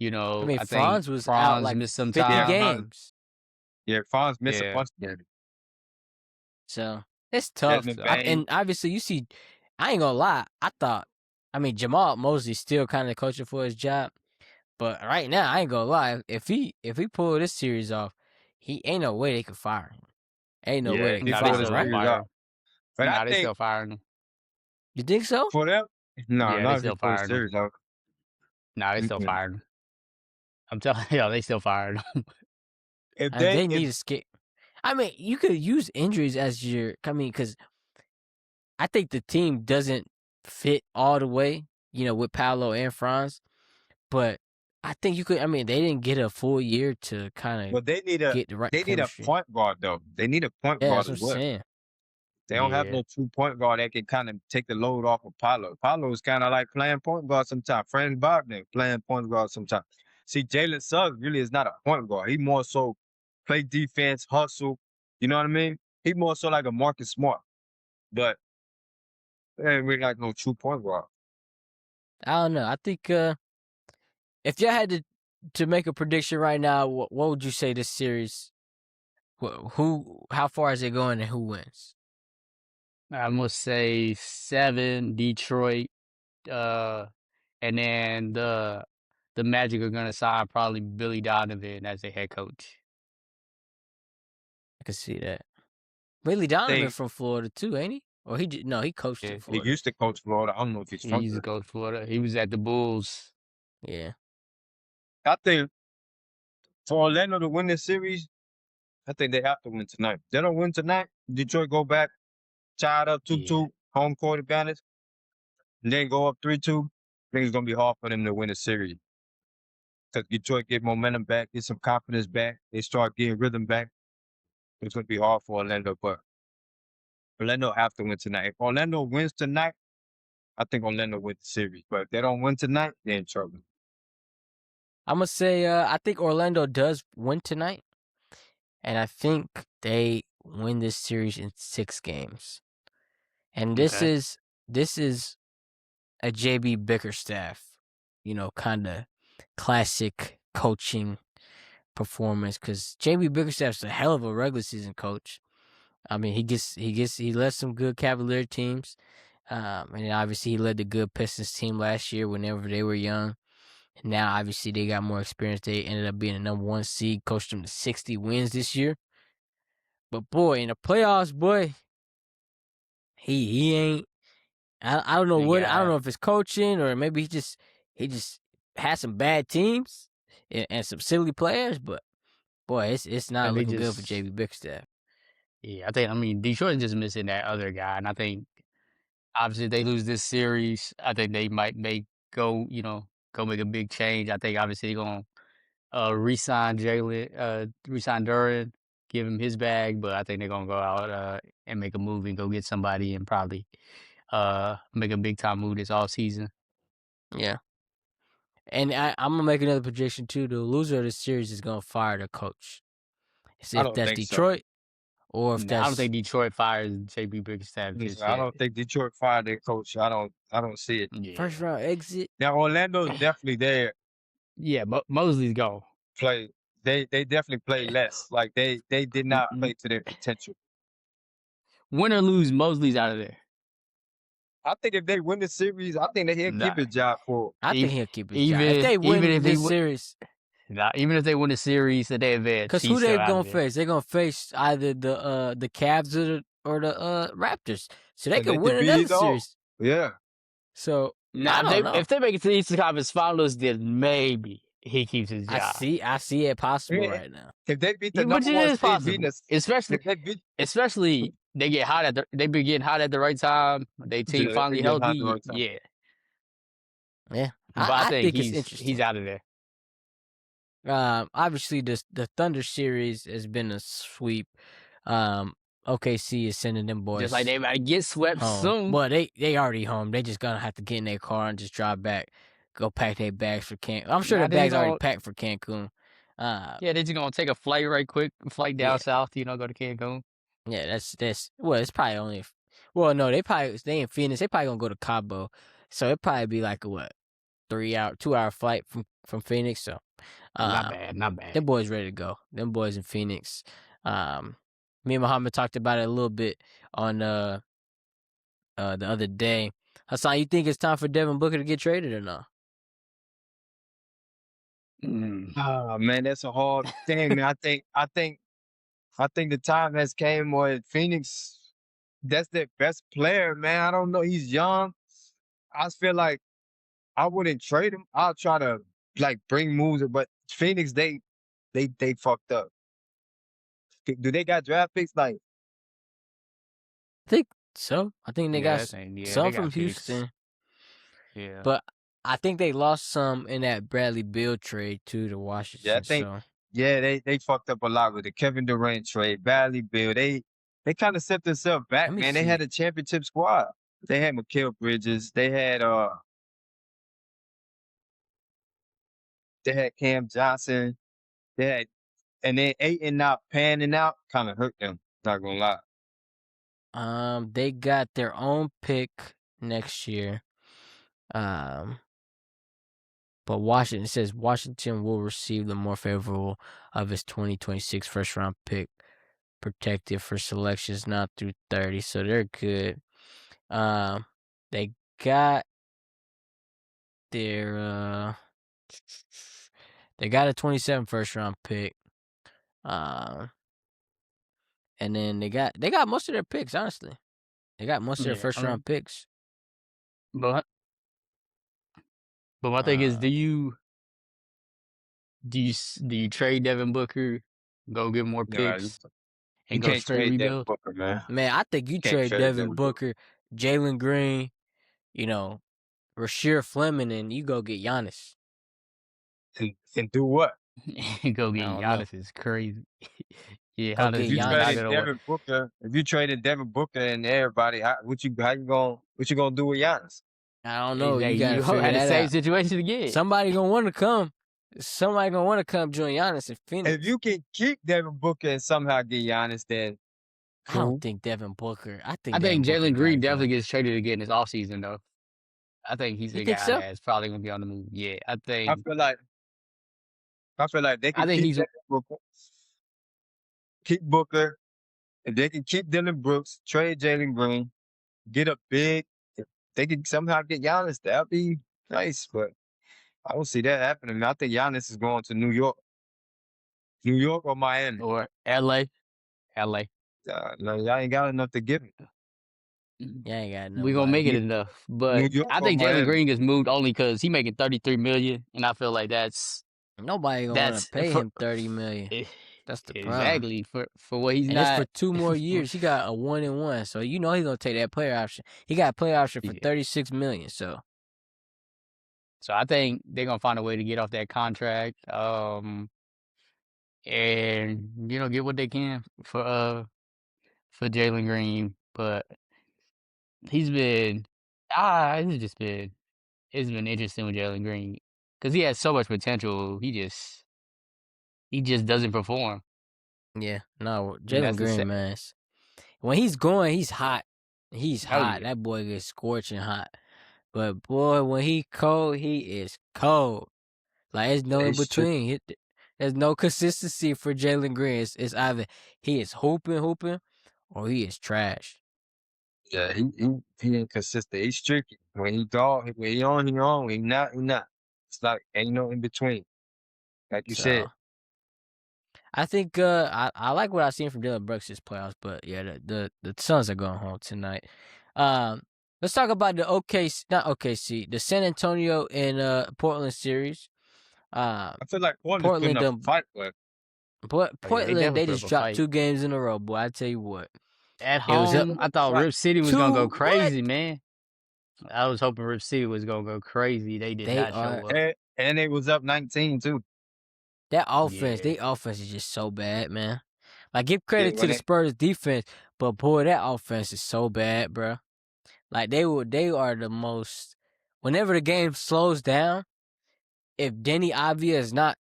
I mean, I think Franz was out Franz like missed some 50 Yeah, time. games. Fonz missed a Yeah, bunch of games. So it's tough. Desmond Bain. And obviously, you see, I ain't gonna lie. I mean, Jamal Mosley's still kind of coaching for his job, but right now, I ain't gonna lie. If he pull this series off, he ain't no way they could fire him. Ain't no way Yeah, they if could he no, they pulled fire the him, still gonna right? series fire out. him. But I No, they think still firing him. You think so? for them, no, Yeah, they not if he still pulled the firing him. series out. No, they still Mm-mm. firing him. I'm telling you, they still firing him. If They if need to skip. I mean, you could use injuries as your. I mean, because I think the team doesn't fit all the way, with Paolo and Franz. But I think you could. I mean, they didn't get a full year to kind of but get the right they need a chemistry. point guard though. They need a point Yeah, guard that's what as I'm well. saying. They don't have Yeah, no true point guard that can kind of take the load off of Paolo. Paolo is kind of like playing point guard sometimes. Franz Wagner playing point guard sometimes. See, Jalen Suggs really is not a point guard. He more so play defense, hustle. You know what I mean? He more so like a Marcus Smart. But they ain't really like no true point guard. I don't know. I think if you had to make a prediction right now, what would you say this series? How far is it going, and who wins? I must say 7 Detroit. Uh, and then the Magic are gonna sign probably Billy Donovan as their head coach. I can see that. Billy Donovan They from Florida too, ain't he? Or no, he coached Yeah, in he Florida. used to coach Florida. I don't know if he's he from used to there. coach Florida. He was at the Bulls. Yeah. I think for Orlando to win this series, I think they have to win tonight. If they don't win tonight, Detroit go back, tied up Yeah, 2-2, home court advantage, and then go up 3-2. I think it's gonna be hard for them to win the series. Because Detroit get momentum back, get some confidence back, they start getting rhythm back. It's gonna be hard for Orlando, but Orlando have to win tonight. If Orlando wins tonight, I think Orlando wins the series. But if they don't win tonight, they're in trouble. I'm gonna say I think Orlando does win tonight, and I think they win this series in 6 games. And this okay. is a JB Bickerstaff, kind of classic coaching performance, because JB Bickerstaff's a hell of a regular season coach. I mean, he led some good Cavalier teams, and obviously he led the good Pistons team last year whenever they were young. And now obviously they got more experience. They ended up being the number 1 seed, coached them to 60 wins this year. But boy, in the playoffs, boy, he ain't. I don't know They I don't got know if it's coaching or maybe he just had some bad teams and some silly players, but boy, it's not and they looking good for just JB Bickerstaff. yeah. I mean Detroit is just missing that other guy, and I think obviously if they lose this series, I think they might go make a big change. I think obviously they're gonna re-sign re-sign Duran, give him his bag, but I think they're gonna go out and make a move and go get somebody and probably make a big time move this all season. Yeah. And I'm gonna make another prediction too. The loser of the series is gonna fire the coach. See I if don't that's think so. Detroit or if No, I don't that's think Detroit fires JB Bickerstaff Listen, just I yet. don't think Detroit fired their coach. I don't see it. first Yeah, round exit. Now Orlando's definitely there yeah. Mosley's gone. play. They definitely play less. Like they did not play to their potential. Win or lose, Mosley's out of there. I think if they win the series, I think that he'll Nah, keep his job for. I think even he'll keep his job. If even they even win if he this series, Nah, even if they win the series and they advance, Cause who he's still they out of gonna there. face? They gonna face either the Cavs or the Raptors, so they And could they could win beat another either or. series. Yeah. So Now, I don't know. if they make it to the Eastern Conference Finals, then maybe he keeps his job. I see it possible Yeah, right now. if they beat the Yeah, but number it one is seed, beating possible, us, especially if they beat, they get hot they be getting hot at the right time. They team yeah, they finally get hot the healthy. right time. Yeah, Yeah, but I I think think it's he's interesting. out of there. Obviously the Thunder series has been a sweep. Um, OKC is sending them Just like boys they might get swept home. soon. Well, they already home. They just gonna have to get in their car and just drive back, go pack their bags for Cancun. I'm sure Now their they just bags already gonna packed for Cancun. they just gonna take a flight right quick, flight Yeah, down south. Go to Cancun. yeah. That's well. It's probably only. Well, no, they in Phoenix. They probably gonna go to Cabo, so it probably be like a what 3 hour, 2 hour flight from Phoenix. So, Not um, bad, not bad. them boys ready to go. Them boys in Phoenix. Um, me and Muhammad talked about it a little bit on the other day. Hassan, you think it's time for Devin Booker to get traded or not? Mm. Ah, man, that's a hard thing, man. I think the time has came where Phoenix, that's their best player, man. I don't know. He's young. I feel like I wouldn't trade him. I'll try to like bring moves, but Phoenix, they fucked up. Do they got draft picks? Like, I think so. I think they got Yeah, I think they some from got picks. Houston, Yeah, but I think they lost some in that Bradley Beal trade too to yeah, I Washington. think, So yeah, they fucked up a lot with the Kevin Durant trade, Bradley Bill. They kind of set themselves let back, me man. They had see. a championship squad. They had Mikal Bridges. They had Cam Johnson. They had, and then Aiton not panning out kind of hurt them. Not gonna lie. They got their own pick next year. Um, but Washington, it says Washington will receive the more favorable of its 2026 first round pick, protected for selections not through 30. So they're good. Um, they got their they got a 27 first round pick. Um, and then they got most of their picks. Honestly, they got most of their yeah. first round picks. But my thing is, Uh, do you trade Devin Booker, go get more Nah, picks, you and go can't straight trade Devin rebuild? Booker, man. man, I think you Can't trade trade Devin Devin Booker. Booker, Jalen Green, you know, Rasheer Fleming, and you go get Giannis. And do what? Go I get don't know. Giannis is crazy. Yeah, Go If get Giannis you is not Giannis. traded gonna work. Devin Booker, if you traded Devin Booker and everybody, what you gonna do with Giannis? I don't know. You Exactly. got to You gonna figure have the that same out. situation again. Somebody gonna want to come. Somebody gonna want to come join Giannis in If Phoenix. you can keep Devin Booker and somehow get Giannis, then I don't cool. think Devin Booker. I I think Devin think Booker Jalen gotta Green go. definitely gets traded again this offseason, though. I think he's You the think guy so? that's probably gonna be on the move. Yeah, I feel like I feel like they I can think keep he's Devin Booker, keep Booker, if they can keep Dylan Brooks, trade Jalen Green, get a big. If they can somehow get Giannis, that'd be nice. But I don't see that happening. I think Giannis is going to New York or Miami. or LA. LA. No, y'all ain't got enough to give him. Yeah, ain't got We gonna make nobody. it New, enough. New But York I or think Jalen Miami. Green gets moved only because he making 33 million, and I feel like Nobody gonna want to that's pay for him 30 million. eh, That's the problem. exactly for what he's And it's for not. 2 more years. He got a 1-1, so you know he's gonna take that player option. He got a player option for Yeah. 36 million. So So I think they're gonna find a way to get off that contract, and get what they can for Jalen Green. But he's been it's been interesting with Jalen Green because he has so much potential. He just doesn't perform, yeah, no, and Jalen that's the Green, sad. man. When he's going, he's hot. He's Oh hot. yeah, That boy gets scorching hot. But boy, when he cold, he is cold. Like it's no in It's tricky. between. There's no consistency for Jalen Green. It's either he is hooping, or he is trash. Yeah, he ain't consistent. He's tricky. When he on, he on. When he not, he not. It's like ain't no in between. like you said. So I think I like what I've seen from Dylan Brooks this playoffs, but yeah, the Suns are going home tonight. Um, let's talk about the not OKC, the San Antonio and Portland series. Uh, I feel like Portland's putting Portland up a done, fight, but Oh yeah, they Portland definitely they put just up a dropped fight. 2 games in a row, boy. I tell you what, At it was up home, I thought fight. Rip City was gonna go 2 what? crazy, man. I was hoping Rip City was gonna go crazy. They did They not are show up. And they was up 19 too. that offense. Yeah. Their offense is just so bad, man. Like give Yeah, credit to when the they Spurs defense, but boy, that offense is so bad, bro. Like they are the most. Whenever the game slows down, if Denny Avia is not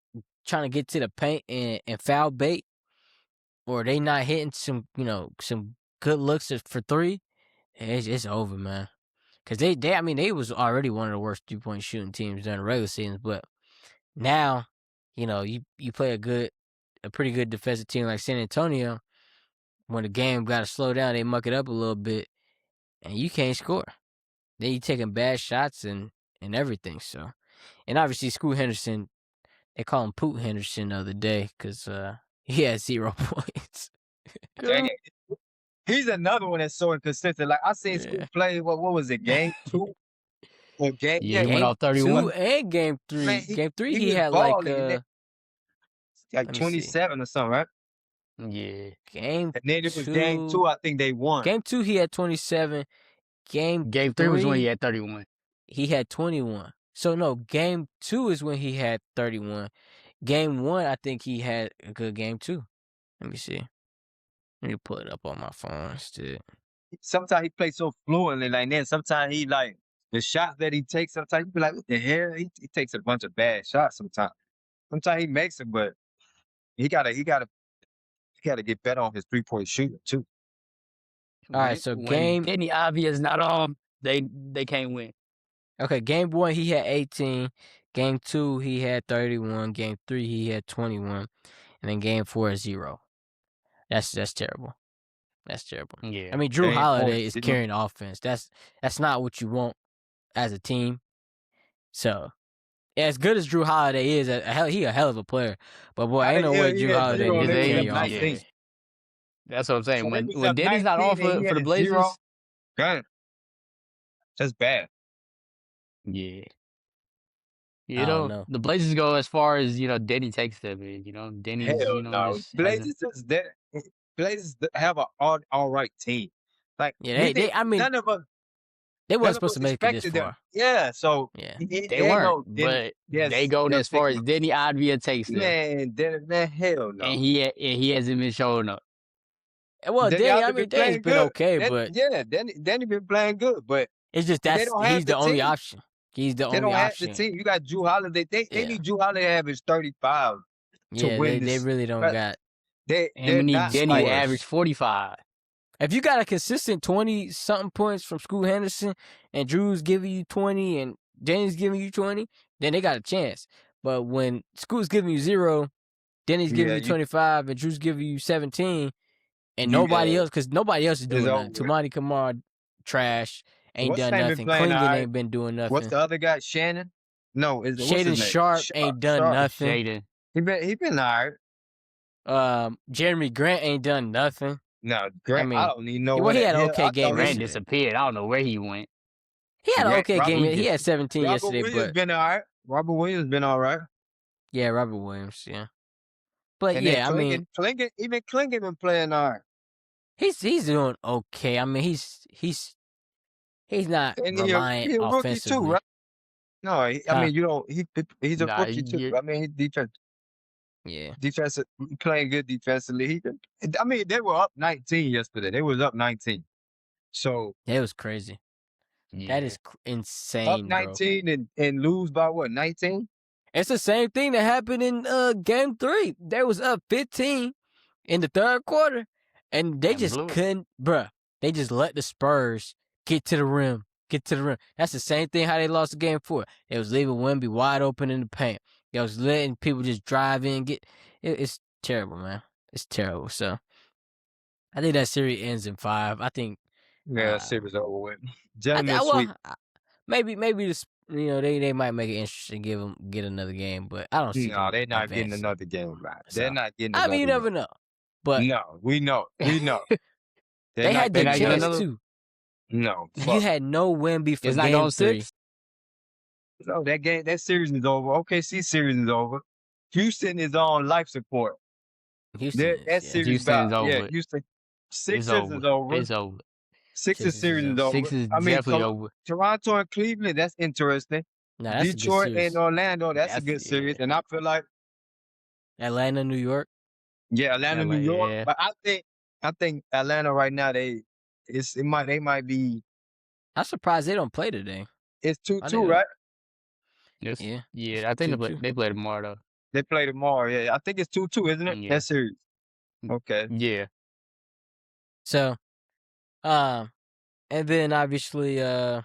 trying to get to the paint and foul bait, or they not hitting some good looks for three, it's over, man. Cause they was already one of the worst 3-point shooting teams during the regular season, but now, you play a pretty good defensive team like San Antonio. When the game got to slow down, they muck it up a little bit, and you can't score. Then you taking bad shots and everything. So, and obviously, Scoot Henderson, they call him Poot Henderson the other day because he had 0 points. dang Good. it. He's another one that's so inconsistent. Like I seen Yeah. Scoot play. What was it? Game 2 or game? Yeah, Yeah, he went Game off 31. 2 and game man. 3. Game 3, He he was had balling. And like let me see. 27 or something, right? Yeah. Game And then it was game 2. 2, I think they won. game 2, he had 27. Game Game 3 was when he 3, had 31. he had 21. So no, game 2 is when he had 31. Game 1, I think he had a good game too. Let me see. Let me pull it up on my phone instead. Sometimes he plays so fluently like that. Sometimes he like the shots that he takes. Sometimes you be like, what the hell? He takes a bunch of bad shots. Sometimes he makes them, but he gotta get better on his 3-point shooting too. All right, When so when Denny Avia is not on, they can't win. game 1 he had 18. Game 2 he had 31. Game 3 he had 21, and then game 4 is 0. That's terrible. That's terrible. I Yeah. mean, Drew Game Holiday is 4-0. carrying the offense. That's not what you want as a team. So, as good as Drew Holiday is, he a hell of a player. But boy, ain't no Yeah, way he Drew had Holiday 0 and gonna they was carry up your 19. Yeah. offense. That's what I'm saying. So they When was when up Denny's not 19 on and he for had the a 0. Blazers, God, that's bad. yeah. I don't know. The Blazers go as far as, Denny takes them. And, Denny's, Hell no. just hasn't. Blazers have an all right team. Like Yeah, we did, I mean, none of us they none wasn't of supposed to us make it this expected them. far. Yeah, so Yeah. it They ain't weren't, no then but they yes, go they'll as take far as them. Denny Avia takes them, Man, hell no. and he hasn't been showing up. Well, Danny Danny, I Alves been mean, Danny's playing been good. okay, but Danny been playing good, but it's just they don't have he's the the only team. option. He's the They only don't have the option. team. You got Drew Holiday. They Yeah. need Drew Holiday to average 35 to Yeah, win they this. really don't But got And they're we need not Denny to like average scores. 45. If you got a consistent 20-something points from Scoot Henderson and Drew's giving you 20 and Danny's giving you 20, then they got a chance. But when Scoot's giving you 0, Danny's giving yeah, you 25, and Drew's giving you 17, and yeah, because nobody else is it's doing over nothing. with. Tumani Kamar, trash, ain't What's his done name been nothing. playing all Klingon right? ain't been doing What's nothing. the other guy? Shannon? No, what's his Shaden name? Sharp ain't done Sharp. nothing. Shaden. He been all right. Jeremy Grant ain't done nothing. No, I Grant, I mean, don't even know well, where he the had an hell okay I game thought Grant he yesterday. disappeared. I don't know where he went. He had an okay Robert, game. He He just had 17 Robert yesterday, Williams but been all right. Robert Williams been all right. yeah, Robert Williams, yeah. But And then yeah, I mean, Klingon been playing all right. he's doing okay. I mean, he's not And reliant he a rookie too, offensively. right? No, I Huh? mean he's a nah. rookie too. I mean he's Yeah. defensive playing good defensively. I mean they were up 19 yesterday. They was up 19. So That was crazy. That Yeah. is up insane, bro. 19 and lose by what, 19? It's the same thing that happened in game 3. They was up 15 in the third quarter, and they And just blew it. couldn't, bruh. They just let the Spurs get to the rim. Get to the rim. That's the same thing how they lost the game 4. They was leaving Wemby wide open in the paint. They was letting people just drive in. It's terrible, man. It's terrible. So I think that series ends in 5. I think Yeah, that series over with. I Gentlemen sweep. maybe they might make it interesting, get another game, but I don't see No, them they're not getting advancing. another game, right? They're So not getting I mean, you another game. never know. But No, we know. We know. They're they not had They their getting not getting chance another. another. too. No, You fuck. had no Wemby for It's not game going 3. 6. No, that series is over. OKC series is over. Houston is on life support. Houston is, That yeah. series Houston is about over. Houston. It's Sixers over. is over. It's over. Sixers Sixers is series is over. over. 6 is I mean, definitely over. Toronto and Cleveland. That's interesting. Now that's a good Detroit and series. Orlando. That's a That's good series. And I feel like Atlanta, New York. Atlanta, New LA, York. yeah. But I think Atlanta right now they might be I'm surprised they don't play today. it's I 2-2, think right? It's, yeah, yeah, it's I think 2-2. they play tomorrow though. They play tomorrow. Yeah, I think it's 2-2, isn't it? Yeah. That series. Okay. Yeah. So, and then obviously the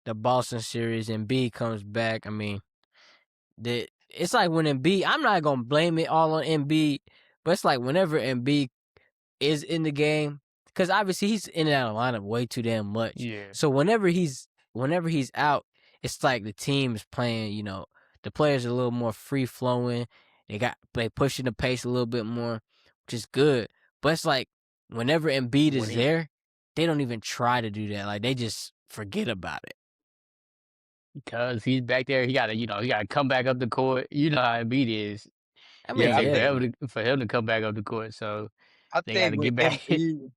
Boston series, and B comes back. I mean, it's like when Embiid, I'm not gonna blame it all on Embiid, but it's like whenever Embiid is in the game, because obviously he's in and out of the lineup way too damn much. Yeah. So whenever he's out, it's like the team is playing. The players are a little more free flowing. They pushing the pace a little bit more, which is good. But it's like whenever Embiid When is he there, they don't even try to do that. Like they just forget about it. because he's back there, he gotta come back up the court. You know how Embiid is. I It'll mean, Yeah, I take think yeah, for him to come back up the court. So I they think gotta with get back. Embiid,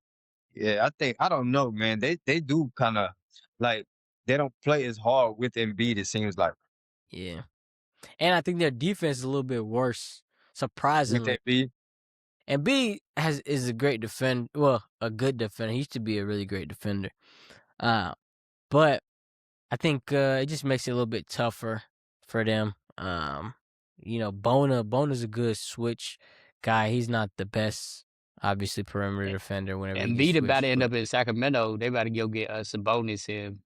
yeah, I don't know, man. They do kind of like they don't play as hard with Embiid. It seems like yeah. And I think their defense is a little bit worse, with surprisingly. Embiid. And B is a great defender. Well, a good defender. He used to be a really great defender. But I think it just makes it a little bit tougher for them. Bona's a good switch guy. He's not the best, obviously, perimeter defender whenever he gets Embiid about to switched. end But up in Sacramento. They about to go get Sabonis and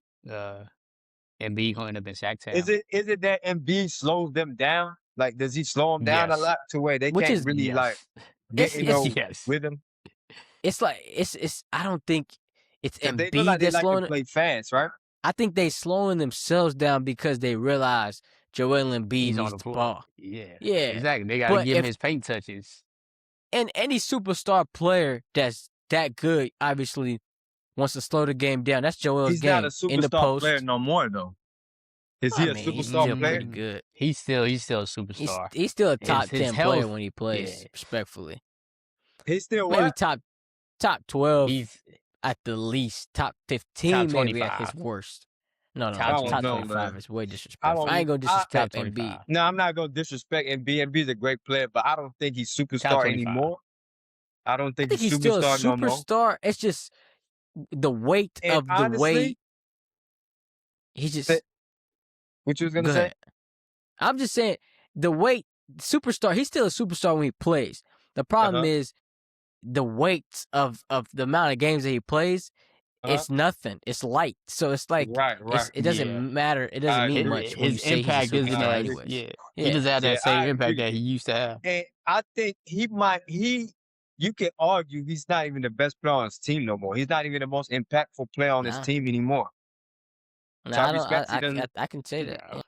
Embiid gonna end up in Is Sacktown. it that Embiid slows them down? Like, does he slow them down a Yes. lot to where they which can't is really like Yes. get Yes. with him? it's like it's. I don't think it's Because they look like Embiid they that's like to slowing. play fast, right? I think they slowing themselves down because they realize Joel Embiid He's on needs the the floor. ball. Yeah. Yeah, Exactly. They gotta but give him if his paint touches. and any superstar player that's that good obviously wants to slow the game down. That's Joel's He's not a game in the superstar player post. no more, though. Is he I a mean, he's superstar still player? pretty good. He's still a He's superstar. he's still a top His 10 player health, when he yeah. plays, respectfully. He's still Maybe what? top 12 He's at the least. Top 15 top maybe at his 25. worst. No, Top I don't top 25. know, 25 man. is way I disrespectful. I don't. ain't gonna I disrespect Top Embiid. 25. No, I'm not gonna disrespect Embiid. Embiid's a great player, but I don't think he's Top superstar 25. anymore. I don't I think think he's he's still a superstar no more. superstar. It's just the weight And of the way honestly, he just what you was gonna go say? ahead. I'm just saying the weight superstar. He's still a superstar when he plays. The problem Uh-huh. is the weight of the amount of games that he plays. Uh-huh. It's nothing. It's light. So it's like Right. it doesn't Yeah. matter. It doesn't I mean agree. much when you His say he's a impact isn't superstar I as agree. anyways. He Yeah. doesn't have Yeah, that same I impact agree. that he used to have. And I think you can argue he's not even the best player on his team no more. He's not even the most impactful player on his Nah. team anymore. No, I don't Tyrese Maxey doesn't. I can say that. No. Yeah.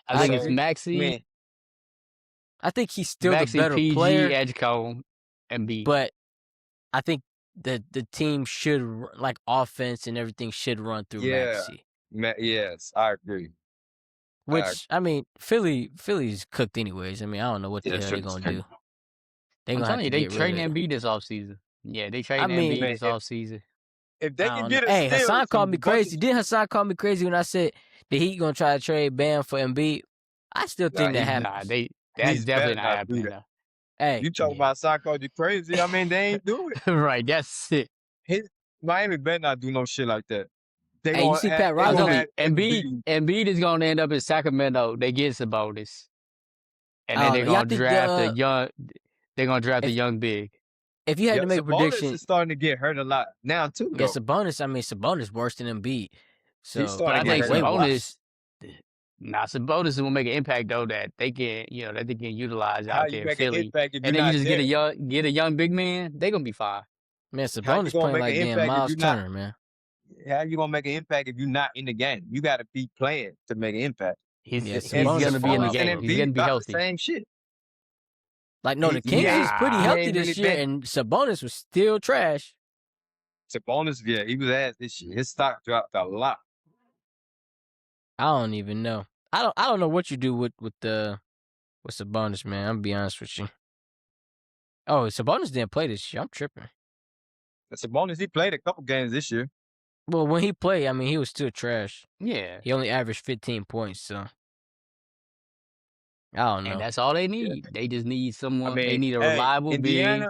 I think I it's agree. Maxi, Man, I think he's still the better PG, player, Edgecombe, and B. but I think the team should like offense and everything should run through yeah, Maxey. yes, I agree. Which I mean, Philly's cooked anyways. I mean, I don't know what the Yeah, hell sure. they're gonna do. They're I'm gonna have telling to you, they get rid trading of. Embiid this offseason. Yeah, they I trading mean, Embiid Man, this offseason. if they I can don't know. get a Hey, steal, Hassan called me some bunches. crazy. Didn't Hassan call me crazy when I said the Heat gonna try to trade Bam for Embiid? I still Nah, think that he happens. That's he's definitely better not not do happening. that. Hey, You talk Yeah. about psychology crazy. I mean, they ain't do it. Right, that's it. Miami better not do no shit like that. They hey, you gonna see have, Pat they I'm Riley? gonna telling have you, Embiid is gonna end up in Sacramento. They get Sabonis, and I then don't they're know. Y'all gonna think draft a young. They're gonna draft a if young big. if you had to make a Sabonis prediction, is starting to get hurt a lot now too, yeah, though. Sabonis worse than Embiid. He's So starting But to I get like think hurt a way lot. worse. Sabonis is gonna make an impact though that they can, that they can utilize How out you there in make an Philly. impact if you're And then you not just there? get a young big man. They gonna be fine. Man, How you Sabonis gonna playing make like an damn impact if Miles you're not? Turner, man. how you gonna make an impact if you're not in the game? You got to be playing to make an impact. Yeah, And He's gonna Sabonis be in the fall Sabonis off and game. though. He's Embiid gonna be about the healthy. same shit. Like no, the Kings was pretty He healthy ain't this really year, been and Sabonis was still trash. Sabonis. Yeah, he was ass this year. His stock dropped a lot. I don't even know. I don't know what you do with Sabonis, man. I'm gonna be honest with you. Oh, Sabonis didn't play this year. I'm tripping. Sabonis, he played a couple games this year. Well, when he played, I mean, he was still trash. Yeah. He only averaged 15 points, so I don't know. And that's all they Yeah. need. They just need I someone. They mean, need a hey, reliable big.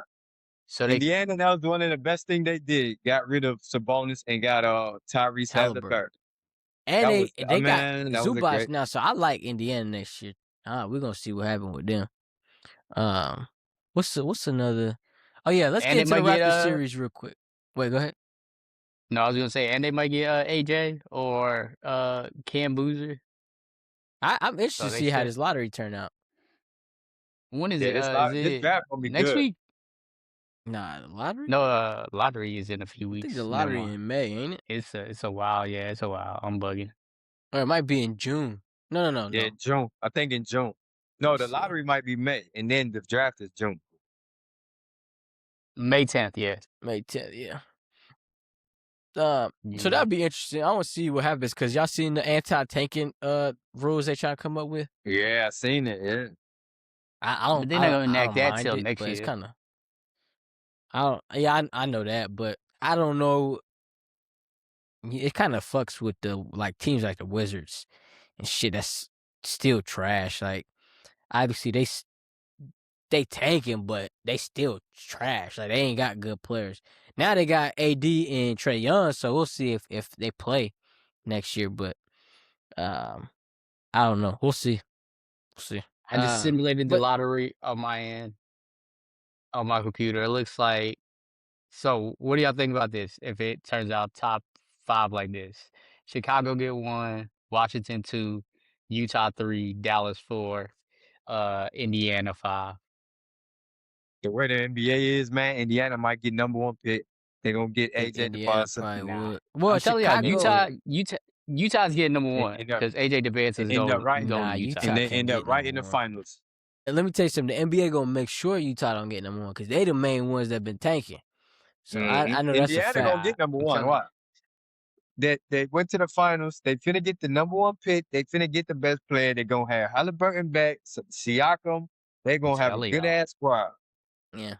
So they Indiana, that was one of the best thing they did. Got rid of Sabonis and got Tyrese Halliburton. Halliburton. And That was, they got that was a Zubac great. now, so I like Indiana next year. We're gonna see what happened with them. What's another? Oh yeah, let's and get they into the might get Raptors series real quick. Wait, go ahead. No, I was gonna say, and they might get AJ or Cam Boozer. I'm interested So to they see how should. this lottery turn out. When is Yeah, it? Is this it draft gonna be next good. week? Nah, the lottery? No, lottery is in a few I think the weeks. Never lottery mind. in May, ain't it? It's a while. Yeah, it's a while. I'm bugging. Or it might be in June. No. Yeah, June. I think in June. Let No, me the see. lottery might be May, and then the draft is June. May 10th. Yeah. May 10th, yeah. So Yeah. that'd be interesting. I want to see what happens because y'all seen the anti-tanking rules they trying to come up with. Yeah, I seen it. Yeah, I don't. But they're not gonna I enact don't that mind till it, next but it's year. kind of. I don't. Yeah, I know that, but I don't know. It kind of fucks with the like teams like the Wizards and shit. That's still trash. Like obviously they tanking, but they still trash. Like they ain't got good players. Now they got AD and Trae Young, so we'll see if they play next year. But I don't know. We'll see. We'll see. I just simulated the But lottery on my end on my computer. It looks like. So, what do y'all think about this? If it turns out top 5 like this, Chicago get 1, Washington 2, Utah 3, Dallas 4, Indiana 5. the way the NBA is, man, Indiana might get #1 pick. They're gonna get I think AJ Indiana DeBosa. probably Nah, would. Well, I'm telling y'all, Chicago. Utah's getting number And 1 end up, because AJ DeBantis is end up right, going Nah, to Utah. Utah and they can't end up get right number in the one. finals. And let me tell you something. The NBA gonna make sure Utah don't get number one because they the main ones that been tanking. So I know that's a Indiana gonna fact. get Nah, I'm #1. telling Why? you. They went to the finals. They finna get the #1 pick. They finna get the best player. They're gonna have Halliburton back, Siakam. They're I'm gonna have a telling good y'all. ass squad. Yeah,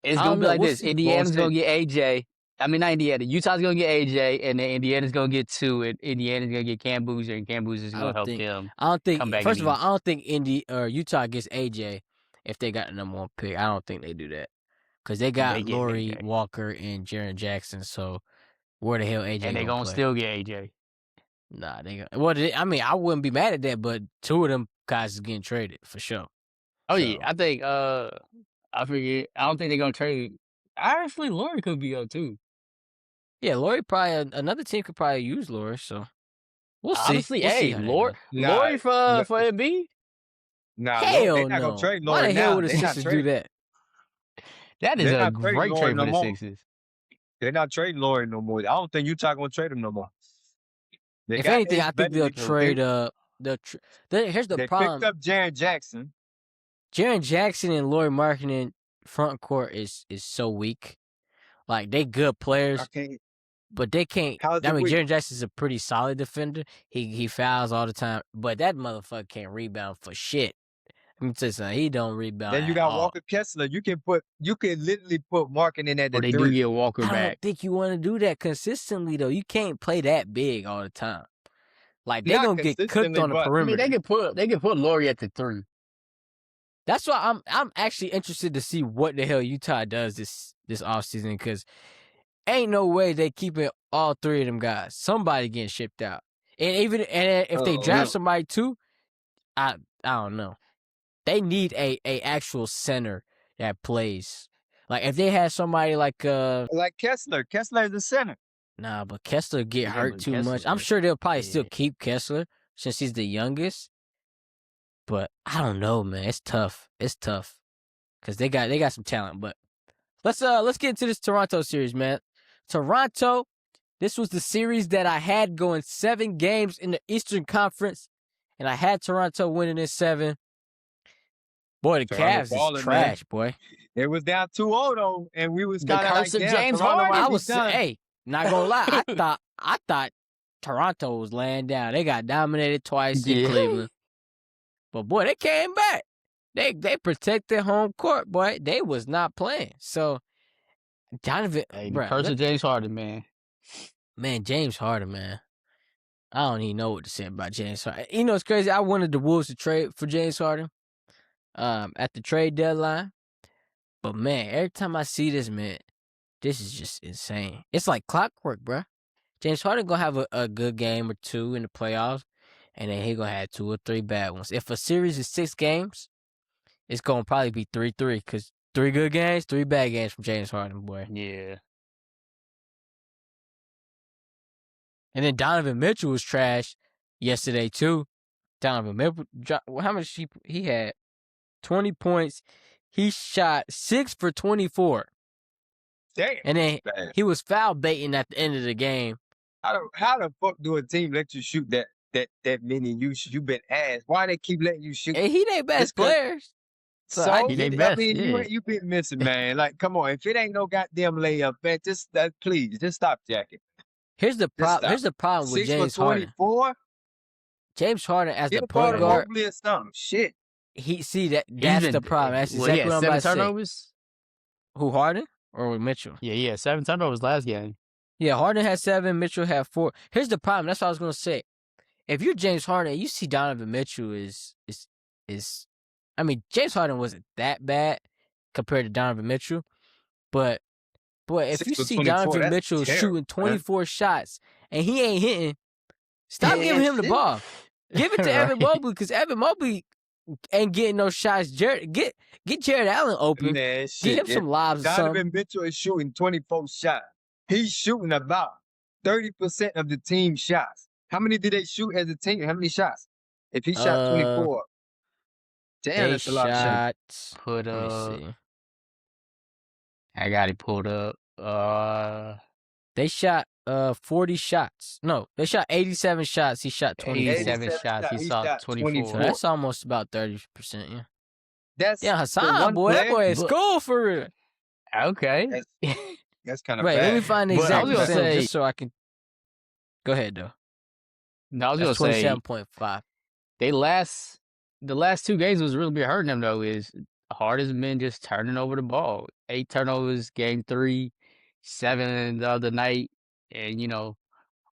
It's I gonna don't be know. like We'll this. see. Golden Indiana's gonna State. get AJ. I mean, not Indiana. Utah's gonna get AJ, and then Indiana's gonna get 2, and Indiana's gonna get Cam Boozer, and Cam Boozer's I gonna don't help think. them I don't come think. back in First the of all, East. I don't think Utah gets AJ if they got the #1 pick. I don't think they do that because they got They get Laurie AJ, Walker and Jaren Jackson. So where the hell AJ and they gonna gonna play? still get AJ. Nah, they. I mean, I wouldn't be mad at that, but 2 of them guys is getting traded for sure. Oh So yeah, I think I forget. I don't think they're gonna trade. Actually, Laurie could be up too. yeah, Laurie probably another team could probably use Laurie. So we'll see. Honestly, We'll see hey, how that goes. Nah, Laurie no, for Embiid. Lord, they're Hell not gonna no. trade Why Laurie the hell now. would the They're not Sixers do trading. that? That is They're a not trading great Laurie trade no for the more. Sixers. They're not trading Laurie no more. I don't think Utah gonna trade him no more. They If got anything, Ace I think they'll Bailey. trade. Here's the They picked problem. up Jaren Jackson. Jaren Jackson and Laurie Markkinen front court is so weak. Like they good players, Okay, but they can't. how's I it mean, weak? Jaren Jackson's a pretty solid defender. He fouls all the time, but that motherfucker can't rebound for shit. Let me tell you something. He don't rebound Then you at got all. Walker Kessler. You can literally put Markin in at Or the they do 3. get Walker I don't back. think you want to do that consistently though. You can't play that big all the time. Like they Not gonna get cooked consistently, on the but I mean, perimeter. they can put Laurie at the 3. That's why I'm actually interested to see what the hell Utah does this offseason because ain't no way they keeping all 3 of them guys. Somebody getting shipped out. And if they draft somebody too, I don't know. They need a actual center that plays. Like if they had somebody like like Kessler. Kessler is the center. nah, but Kessler get Yeah, hurt but too much. Kessler, I'm sure they'll probably still yeah. keep Kessler since he's the youngest. But I don't know, man. It's tough. It's tough. Cause they got some talent. But let's get into this Toronto series, man. Toronto This was the series that I had going 7 games in the Eastern Conference, and I had Toronto winning in 7. Boy, the Toronto Cavs is balling, man. trash, boy. It was down 2-0 though, and we was The kind of curse like, of damn, James Toronto Harden. might I be was done. hey, not gonna lie. I thought Toronto was laying down. They got dominated twice in Yeah. Cleveland. But boy, they came back. They protected home court, boy. They was not playing. So Donovan, Hey, the bro, curse of James Harden, man. man, James Harden, man. I don't even know what to say about James Harden. You know, it's crazy. I wanted the Wolves to trade for James Harden at the trade deadline. But man, every time I see this, man, this is just insane. It's like clockwork, bro. James Harden gonna have a good game or 2 in the playoffs, and then he gonna have 2 or 3 bad ones. If a series is 6 games, it's gonna probably be 3-3, because 3 good games, 3 bad games from James Harden, boy. Yeah. And then Donovan Mitchell was trash yesterday too. Donovan Mitchell, how much he had? 20 points. He shot 6 for 24. Damn. And then Man. he was foul baiting at the end of the game. How the fuck do a team let you shoot that many? You been asked. Why they keep letting you shoot? And he their It's best 'cause- players. So He they I best, mean, yeah. you been missing, man. Like, come on, if it ain't no goddamn layup, man, please just stop jacking. Here's the Just problem. stop. Here's the problem with 6 for James Harden. 24. James Harden as Get the a ball point to guard. Mobley or something. Shit. That's He's the problem. That's exactly what I'm about to say. turnovers. Who, Harden or with Mitchell? Yeah, 7 turnovers last game. Yeah, Harden had 7, Mitchell had 4. Here's the problem. That's what I was gonna say. If you're James Harden, you see Donovan Mitchell is I mean, James Harden wasn't that bad compared to Donovan Mitchell, but boy, if 6 you for see 24. Donovan That's Mitchell terrible, shooting man. 24 shots and he ain't hitting, stop Yeah, giving him the shit. ball. Give it to Evan Right. Mobley, because Evan Mobley ain't getting no shots. Get Jared Allen open. Man, Get shit. him some lobs or something. Donovan Mitchell is shooting 24 shots. He's shooting about 30% of the team shots. How many did they shoot as a team? How many shots? If he shot 24, damn, They that's a lot of shots. shot. Put Let me see. I got it pulled up. They shot 40 shots. No, they shot 87 shots. He shot 24. 87 shots. He shot 24. So that's almost about 30%, yeah. That's Yeah, for Hassan, one boy, that player. boy is cool for real. Okay. That's kind of Wait, bad. let me find the But I exact was gonna percentage say- just so I can. Go ahead, though. No, I was That's gonna say 27.5. the last 2 games was really been hurting them though. Is Harden's been just turning over the ball. 8 turnovers, game 3, 7 the other night, and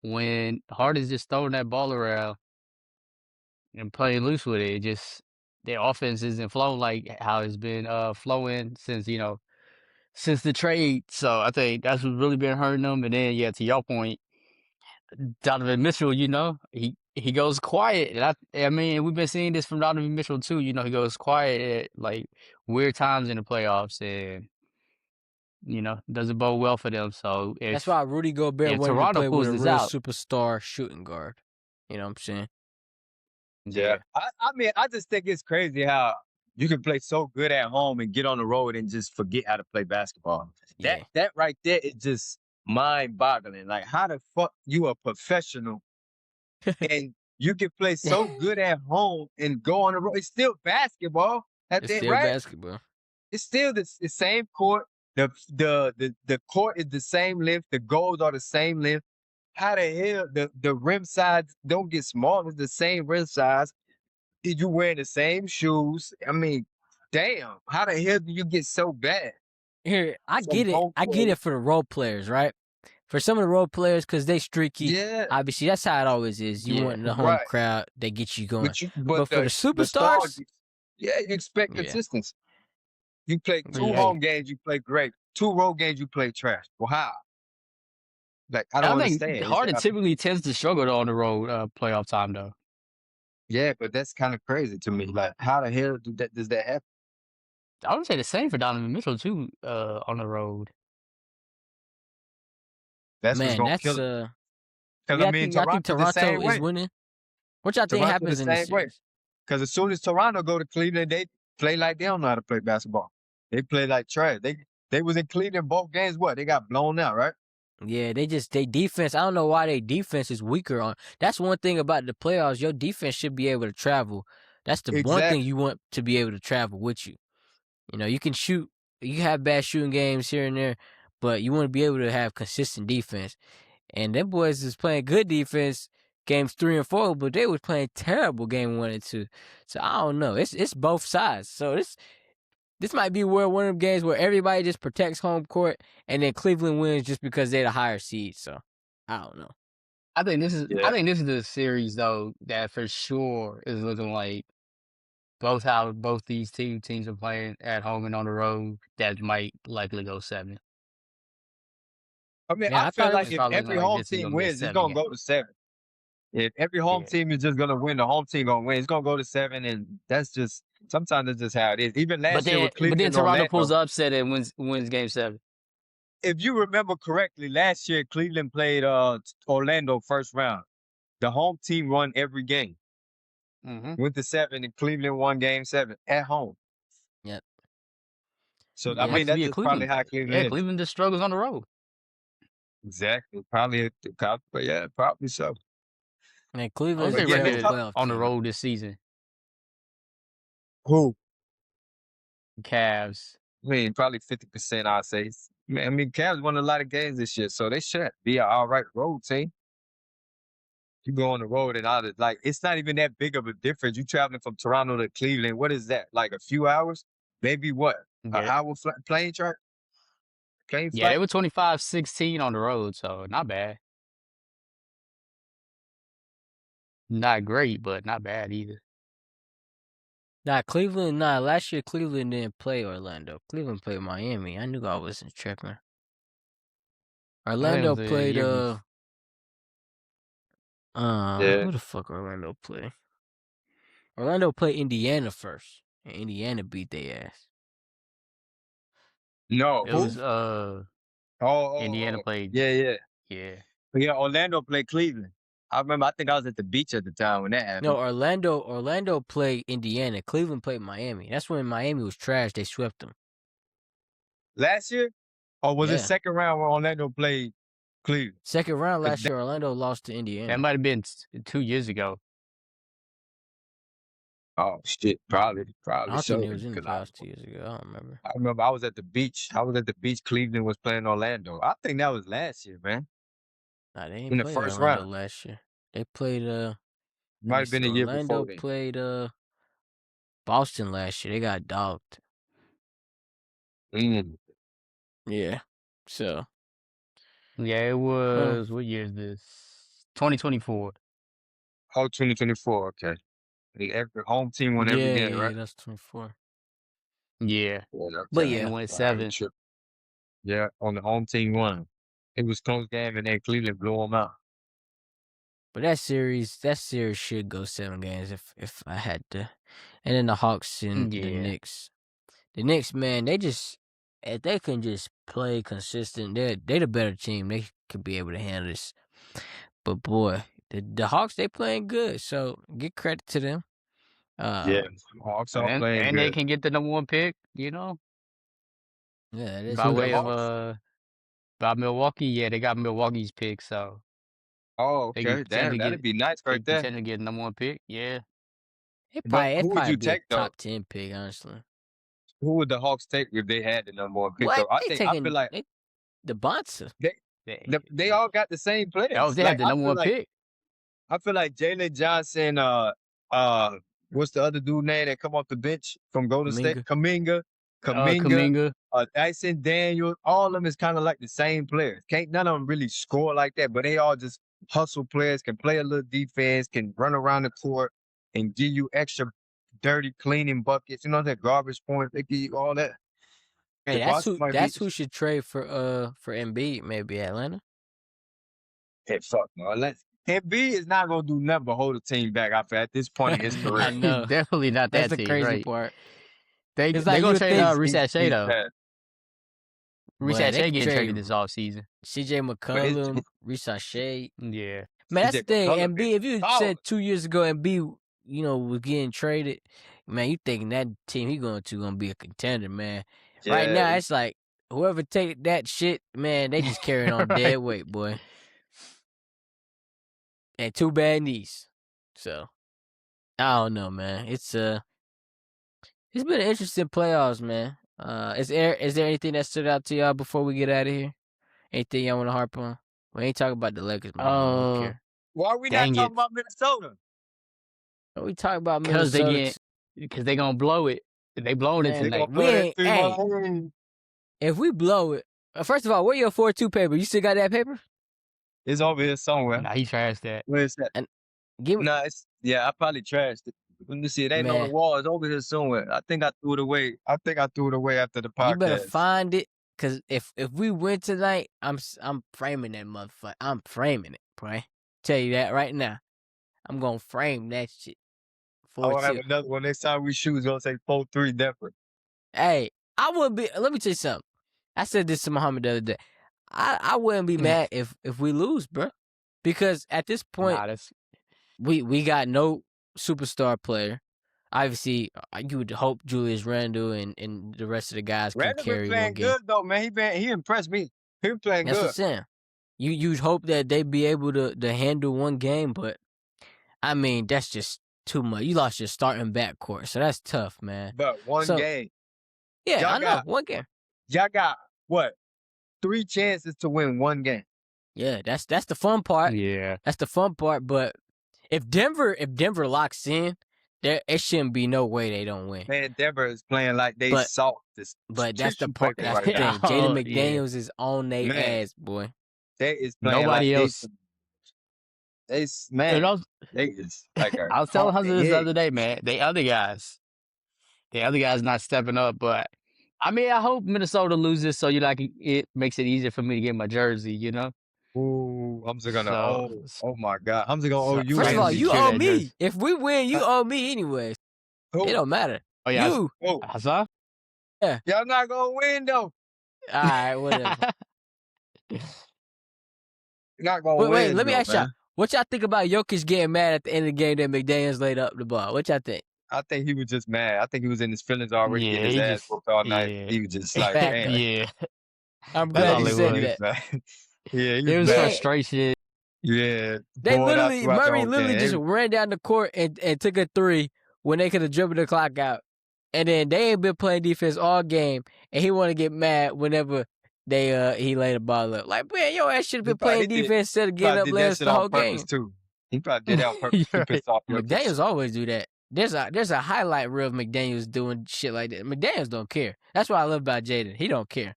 when Harden's just throwing that ball around and playing loose with it, just their offense isn't flowing like how it's been flowing since the trade. So I think that's what's really been hurting them. And then to your point, Donovan Mitchell, he goes quiet. And I mean, we've been seeing this from Donovan Mitchell too. He goes quiet at like weird times in the playoffs, and doesn't bode well for them. So That's why Rudy Gobert if wanted to Toronto play pulls with a this real out, superstar shooting guard. You know what I'm saying? Yeah. I mean, I just think it's crazy how you can play so good at home and get on the road and just forget how to play basketball. Yeah. That right there is just mind-boggling. Like, how the fuck you a professional and you can play so good at home and go on the road? It's still basketball. It's still right? basketball. It's still the same court. The court is the same length. The goals are the same length. How the hell the rim sides don't get smaller? The same rim size. You wearing the same shoes? I mean, damn. How the hell do you get so bad? Here, I From get it. home I get court. it for the role players, right? For some of the role players, because they streaky. Yeah. Obviously, that's how it always is. You Yeah, want the home right. crowd, they get you going. But for the superstars, stars, you expect Yeah. consistency. You play 2 Yeah. home games, you play great. 2 road games, you play trash. Well, how? Like, I I don't think understand. Harden typically tends to struggle on the road playoff time though. Yeah, but that's kind of crazy to me. Like, how the hell does that happen? I would say the same for Donovan Mitchell too on the road. That's what's man, gonna that's kill it. Because y'all I mean, think Toronto the Toronto same is way. winning? What y'all think Toronto happens the in this same way. series? Because as soon as Toronto go to Cleveland, they play like they don't know how to play basketball. They play like trash. They was in Cleveland both games. What? They got blown out, right? Yeah, they defense. I don't know why they defense is weaker on. That's one thing about the playoffs. Your defense should be able to travel. That's the one thing Exactly. you want to be able to travel with you. You know, you can shoot. You have bad shooting games here and there, but you want to be able to have consistent defense. And them boys is playing good defense games 3 and 4, but they was playing terrible game 1 and 2. So I don't know. It's both sides. So this might be where one of them games where everybody just protects home court and then Cleveland wins just because they're the higher seed. So I don't know. I think this is I Yeah. think this is the series though that for sure is looking like both these two teams are playing at home and on the road that might likely go 7. I mean, Yeah, I I feel thought it like It's was. if probably looking every like home this is team gonna be a wins, it's 7 gonna game. go to 7. If every home Yeah. team is just gonna win, the home team gonna win. It's gonna go to 7, and that's just sometimes that's just how it is. Even But last year then with but then Cleveland, Toronto pulls Orlando. the upset and wins game 7. If you remember correctly, last year Cleveland played Orlando first round. The home team won every game, Mhm. went to 7, and Cleveland won game 7 at home. Yep. So I That Yeah. has mean, to that's be a just probably Cleveland how thing. Yeah, Cleveland is. Cleveland just struggles on the road. Exactly. Probably but yeah, probably so. Man, What was Cleveland's a But their yeah, let's terrible record talk. playoff on the team. road this season? Who? Cavs. I mean, probably 50%, I'd say. Man, I mean, Cavs won a lot of games this year, so they should be an all right road team. You go on the road and all that, like, it's not even that big of a difference. You traveling from Toronto to Cleveland. What is that? Like a few hours? Maybe what? An Yeah. hour plane track? Plane Yeah, they flight? were 25-16 on the road, so not bad. Not great, but not bad either. Last year Cleveland didn't play Orlando. Cleveland played Miami. I knew I wasn't tripping. I think it was Orlando the played year before. Yeah. who the fuck Orlando play? Orlando played Indiana first, and Indiana beat their ass. No, It who? was Oh, Indiana played. yeah, yeah. Yeah. Yeah, Orlando played Cleveland. I remember, I think I was at the beach at the time when that No, happened. Orlando played Indiana. Cleveland played Miami. That's when Miami was trash. They swept them. Last year? Or was it Yeah. second round when Orlando played Cleveland? Second round 'Cause last year, Orlando lost to That Indiana. might have been 2 years ago. oh shit, I probably don't think so. they was in the Because playoffs 2 years ago. I don't remember. I remember I was at the beach. I was at the beach. Cleveland was playing Orlando. I think that was last year, man. Nah, they ain't In the play first Orlando round. last year. They played let Might me have been see. the year before Orlando then. played Boston last year. They got dogged. Mm. Yeah. So Yeah, it well, was what year is this? 2024. Oh, 2024. Okay. Every home team won every game, yeah, right? that's 24. Yeah. Yeah, But okay. And it yeah. went All right, 7. trip. Yeah, on the home team won. It was close game, and then Cleveland blew them out. But that series should go 7 games if I had to. And then the Hawks and the Yeah. Knicks. The Knicks, man, they just if they can just play consistent, they the better team. They could be able to handle this. But boy, the Hawks they playing good, so get credit to them. Yeah, Um, Hawks are And playing they good. can get the number 1 pick, you know, yeah, that is by Who the way crazy. of Hawks? by Milwaukee. Yeah, they got Milwaukee's pick, so Oh, they can okay. Damn, potentially that'd get be nice they right there. potentially get the number 1 pick. Yeah. But It who would probably you be a take though? top 10 pick, honestly. Who would the Hawks take if they had the number one pick What though? I they think I feel taking? like The Bonsa. they They, they all got the same oh, if players. they have Like the number 1 pick. I feel like Jalen Johnson, uh, what's the other dude name that come off the bench from Golden State? Kaminga. Kaminga, Kaminga. Dyson Daniels, all of them is kind of like the same players. Can't none of them really score like that, but they all just hustle players, can play a little defense, can run around the court and give you extra dirty cleaning buckets. You know that garbage points, they give you all that. Hey, The Boston might be that's who should trade for Embiid, maybe Atlanta. hey, fuck no. Embiid is not gonna do nothing but hold the team back after at this point in his I career. know. Definitely not That's that the team, crazy right? part. They It's they like gonna you trade think, Reset Shea He's though. bad. Reset they Shea could getting trade traded this offseason. CJ But McCollum, Risa Shea. Yeah. Man, that's the CJ thing. McCollum is Embiid, if you solid. said 2 years ago Embiid, was getting traded, man, you thinking that team he going to gonna be a contender, man. Right Yeah, now, it's like whoever take that shit, man, they just carrying on Right. dead weight, boy. And 2 bad knees. So I don't know, man. It's been an interesting playoffs, man. Is there anything that stood out to y'all before we get out of here? Anything y'all want to harp on? We ain't talking about the Lakers no more. We don't Uh, care. Why are we not dang talking it. about Minnesota? We talk about Cause they Minnesota, get, because they gonna blow it. They blowing it man. They gonna tonight. We blow that ain't. three Hey, more. if we blow it, first of all, where your 4-2 paper? You still got that paper? It's over here somewhere. Nah, he trashed that. Where is that? And give me, No, it's I probably trashed it. Let me see. It ain't on the man. wall. It's over here somewhere. I think I threw it away. I think I threw it away after the You better podcast. find it, cause if we win tonight, I'm framing that motherfucker. I'm framing it, boy. Tell you that right now. I'm gonna frame that shit. I will have 4-2. another one next time we shoot. It's gonna say 4-3 different. Hey, I wouldn't be. Let me tell you something. I said this to Muhammad the other day. I wouldn't be mad if we lose, bro, because at this point Nah, that's we got no superstar player. Obviously, you would hope Julius Randle and the rest of the guys can Randall been carry one playing game. good though, man. He impressed me. He been playing That's what I'm good. saying. You'd hope that they'd be able to handle one game, but I mean that's just too much. You lost your starting backcourt, so that's tough, man. But one So game. yeah, Y'all I know got one game. y'all got what? 3 chances to win one game. Yeah, that's the fun part. yeah. That's the fun part. But if Denver locks in, it shouldn't be no way they don't win. Man, Denver is playing like they But soft this that's the tissue part. paper That's right the now. thing. Jaden Oh, yeah. McDaniels is on their Man. ass, boy. They is playing Nobody like else. man. And I was, They is like a I was telling hard Hunter this the egg. other day, man. The other guys not stepping up. But I mean, I hope Minnesota loses so it makes it easier for me to get my jersey. You know. Ooh, Hamza gonna So, oh my God. Hamza gonna owe so, you so I First of can all, one. you secure owe that jersey. me. If we win, you Uh, owe me anyway. It Who? don't matter. Oh yeah, You. Who? I saw. Yeah. Y'all not gonna win though. All right, whatever. You're not gonna Wait, win let me though, ask y'all. man. What y'all think about Jokic getting mad at the end of the game that McDaniels laid up the ball? What y'all think? I think he was just mad. I think he was in his feelings already, getting Yeah, his he ass just whooped all night. yeah. He was just like, Fact. damn. Yeah, I'm that's glad all you it said He was. was that. mad. Yeah, he was It was mad. Yeah, frustration. Yeah, they poured out literally throughout the Murray whole literally just game. ran down the court and took a 3 when they could have dribbled the clock out. And then they ain't been playing defense all game, and he want to get mad whenever he laid the ball up. Like, man, your ass should have He been playing probably did defense instead of getting probably up did that last shit the on whole purpose game. too. He probably did that on purpose to You're piss right. off your kids. McDaniels always do that. There's a highlight reel of McDaniels doing shit like that. McDaniels don't care. That's what I love about Jaden. He don't care.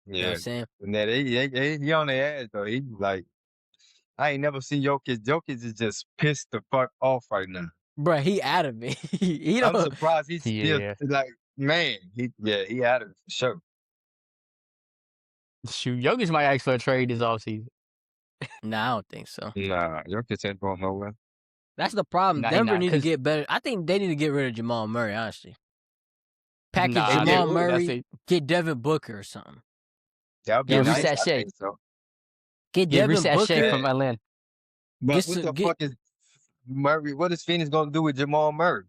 You know what Yeah. I'm saying? And that he on their ass though. He like I ain't never seen Jokic. Jokic is just pissed the fuck off right now. Bruh, he out of it. He I'm don't. surprised he's still Yeah. like, man, he out of it for sure. Shoot, Jokic might ask for a trade this offseason. Nah, I don't think so. Nah, Jokic ain't going nowhere. That's the problem. Nah, he Denver not. need to Cause get better. I think they need to get rid of Jamal Murray, honestly. Package nah, They Jamal would. that's Murray, it. get Devin Booker or something. That would be Yeah, You know what I'm nice. saying? reset I Shea. think so. Get Yeah, Devin reset Shea Booker. from Atlanta. But Get what the get fuck is Murray? What is Phoenix gonna do with Jamal Murray?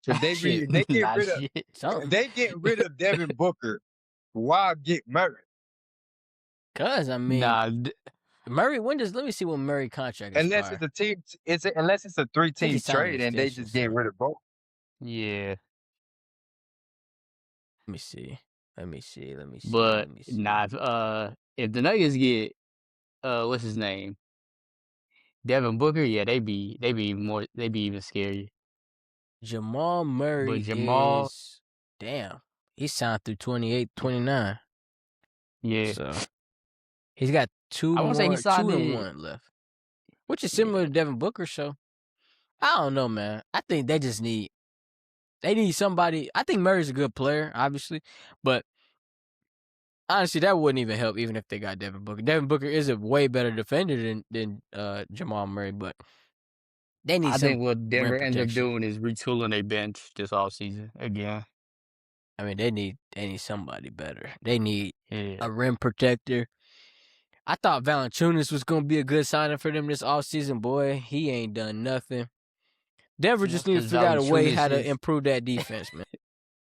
If shit. they get Nah, rid of shit. Something. they get rid of Devin Booker, why get Murray? Cause I mean Nah, Murray, let me see when Murray contract Unless expire. it's a team, unless it's a I think 3-team he signed an trade and they extension, just get so rid of both. yeah. let me see. But if the Nuggets get what's his name? Devin Booker, yeah, they be even scarier. Jamal But Murray Jamal, is damn. He signed through 28, 29. yeah. So he's got I wanna say he 2 signed and it. 1 left. Which is similar to Yeah. Devin Booker, so I don't know, man. I think they just need somebody. I think Murray's a good player, obviously, but honestly, that wouldn't even help even if they got Devin Booker. Devin Booker is a way better defender than Jamal Murray, but they need I some think what rim Denver ended up protection. doing is retooling their bench this offseason again. I mean, they need somebody better. They need Yeah. a rim protector. I thought Valanciunas was gonna be a good signing for them this offseason. Boy, he ain't done nothing. Denver That's just need to because figure out a way how to is improve that defense, man.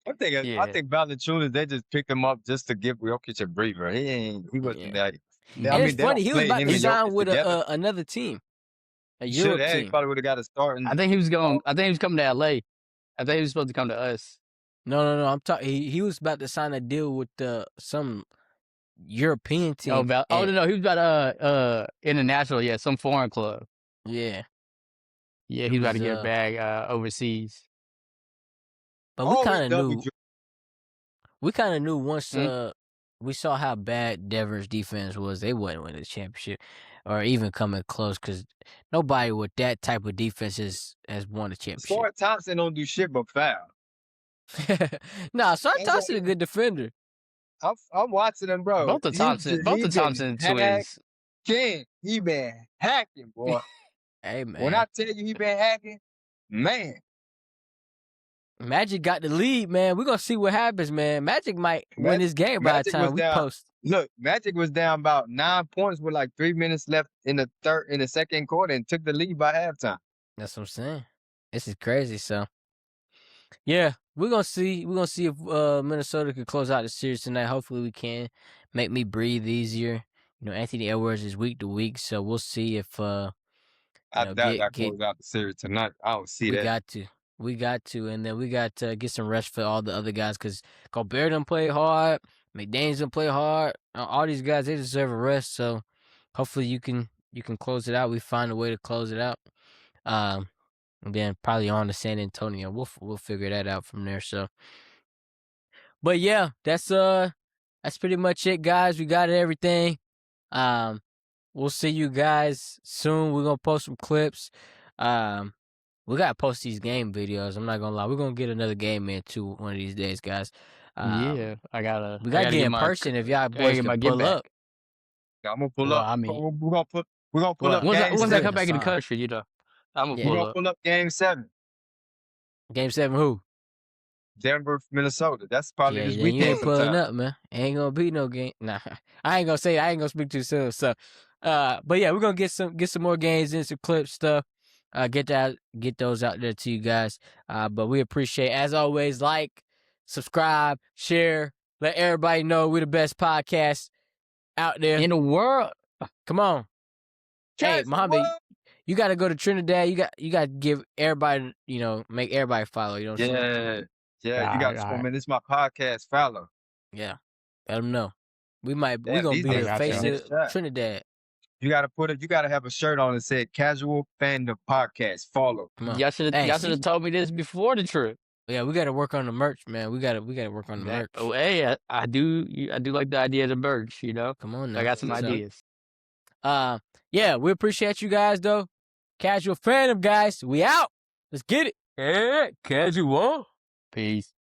I Yeah. think Valanciunas, they just picked him up just to give Jokic a breather. He wasn't Yeah. like. I And Mhm. it's mean, they funny, don't he was play about him to and sign Jokic with together. another team, a He should Europe have. He team. probably would have got a start. I think he was going. I think he was coming to LA. I think he was supposed to come to us. No. I'm talking. He was about to sign a deal with some European Oh, team, oh and no, he was about international. Yeah, some foreign club. yeah, Yeah, it he's about was to get a bag overseas. But we Always kind of double. knew. We kind of knew once Hmm? we saw how bad Denver's defense was. They wouldn't win the championship, or even coming close, because nobody with that type of defense has won a championship. Scored Thompson don't do shit but foul. Nah, That's all Sartas's a good defender. I'm watching him, bro. Both He the been Thompson hacking. twins. He been hacking, boy. Hey When man, I tell you he been hacking, man. Magic got the lead, man. We're gonna see what happens, man. Magic might win this game by the Magic was time we down. post. Look, Magic was down about 9 points with like 3 minutes left in the second quarter and took the lead by halftime. That's what I'm saying. This is crazy. So yeah, we're gonna see. We're gonna see if Minnesota can close out the series tonight. Hopefully, we can make me breathe easier. Anthony Edwards is week to week, so we'll see if I doubt that get. close out the series tonight. I don't see We that. got to. We got to, and then we got to get some rest for all the other guys because Gobert done play hard, McDaniels done play hard. All these guys, they deserve a rest. So hopefully you can close it out. We find a way to close it out. And then probably on to San Antonio. We'll figure that out from there. So, but yeah, that's pretty much it, guys. We got everything. We'll see you guys soon. We're gonna post some clips. We gotta post these game videos. I'm not gonna lie. We're gonna get another game in too one of these days, guys. Yeah, We I gotta gotta get get in my person if y'all gotta boys get can my get pull back. up. I'm gonna pull Well, up. I mean, We're gonna pull up What? game once I come seven. back in the Fine. country, I'm gonna Yeah. We're pull gonna up. pull up game 7. Game 7, who? Denver, Minnesota. That's probably Yeah, this then you weekend ain't pulling sometime. up, man. Ain't gonna be no game. Nah, I ain't gonna say. I ain't gonna speak too soon. So, but yeah, we're gonna get some more games in, some clips stuff. Get those out there to you guys. But we appreciate, as always, like, subscribe, share, let everybody know we're the best podcast out there. In the world, Come on, hey, Catch the Muhammad, world. you got to go to Trinidad. You got to give everybody, make everybody follow. You know what I'm saying? Yeah. You got to show, alright. man. This is my podcast. Follow. Yeah, let them know. We Damn, gonna these be I the niggas got face can't you. hit a of shot. Trinidad. You gotta have a shirt on that said Casual Fandom Podcast. Follow. Come on. Y'all should Hey, have told me this before the trip. yeah, we got to work on the merch, man. We got to work on the merch. Oh, hey, I do like the idea of the merch. Come on now. I got some So, ideas. yeah, we appreciate you guys though. Casual Fandom, guys. We out. Let's get it. Yeah, casual. Peace.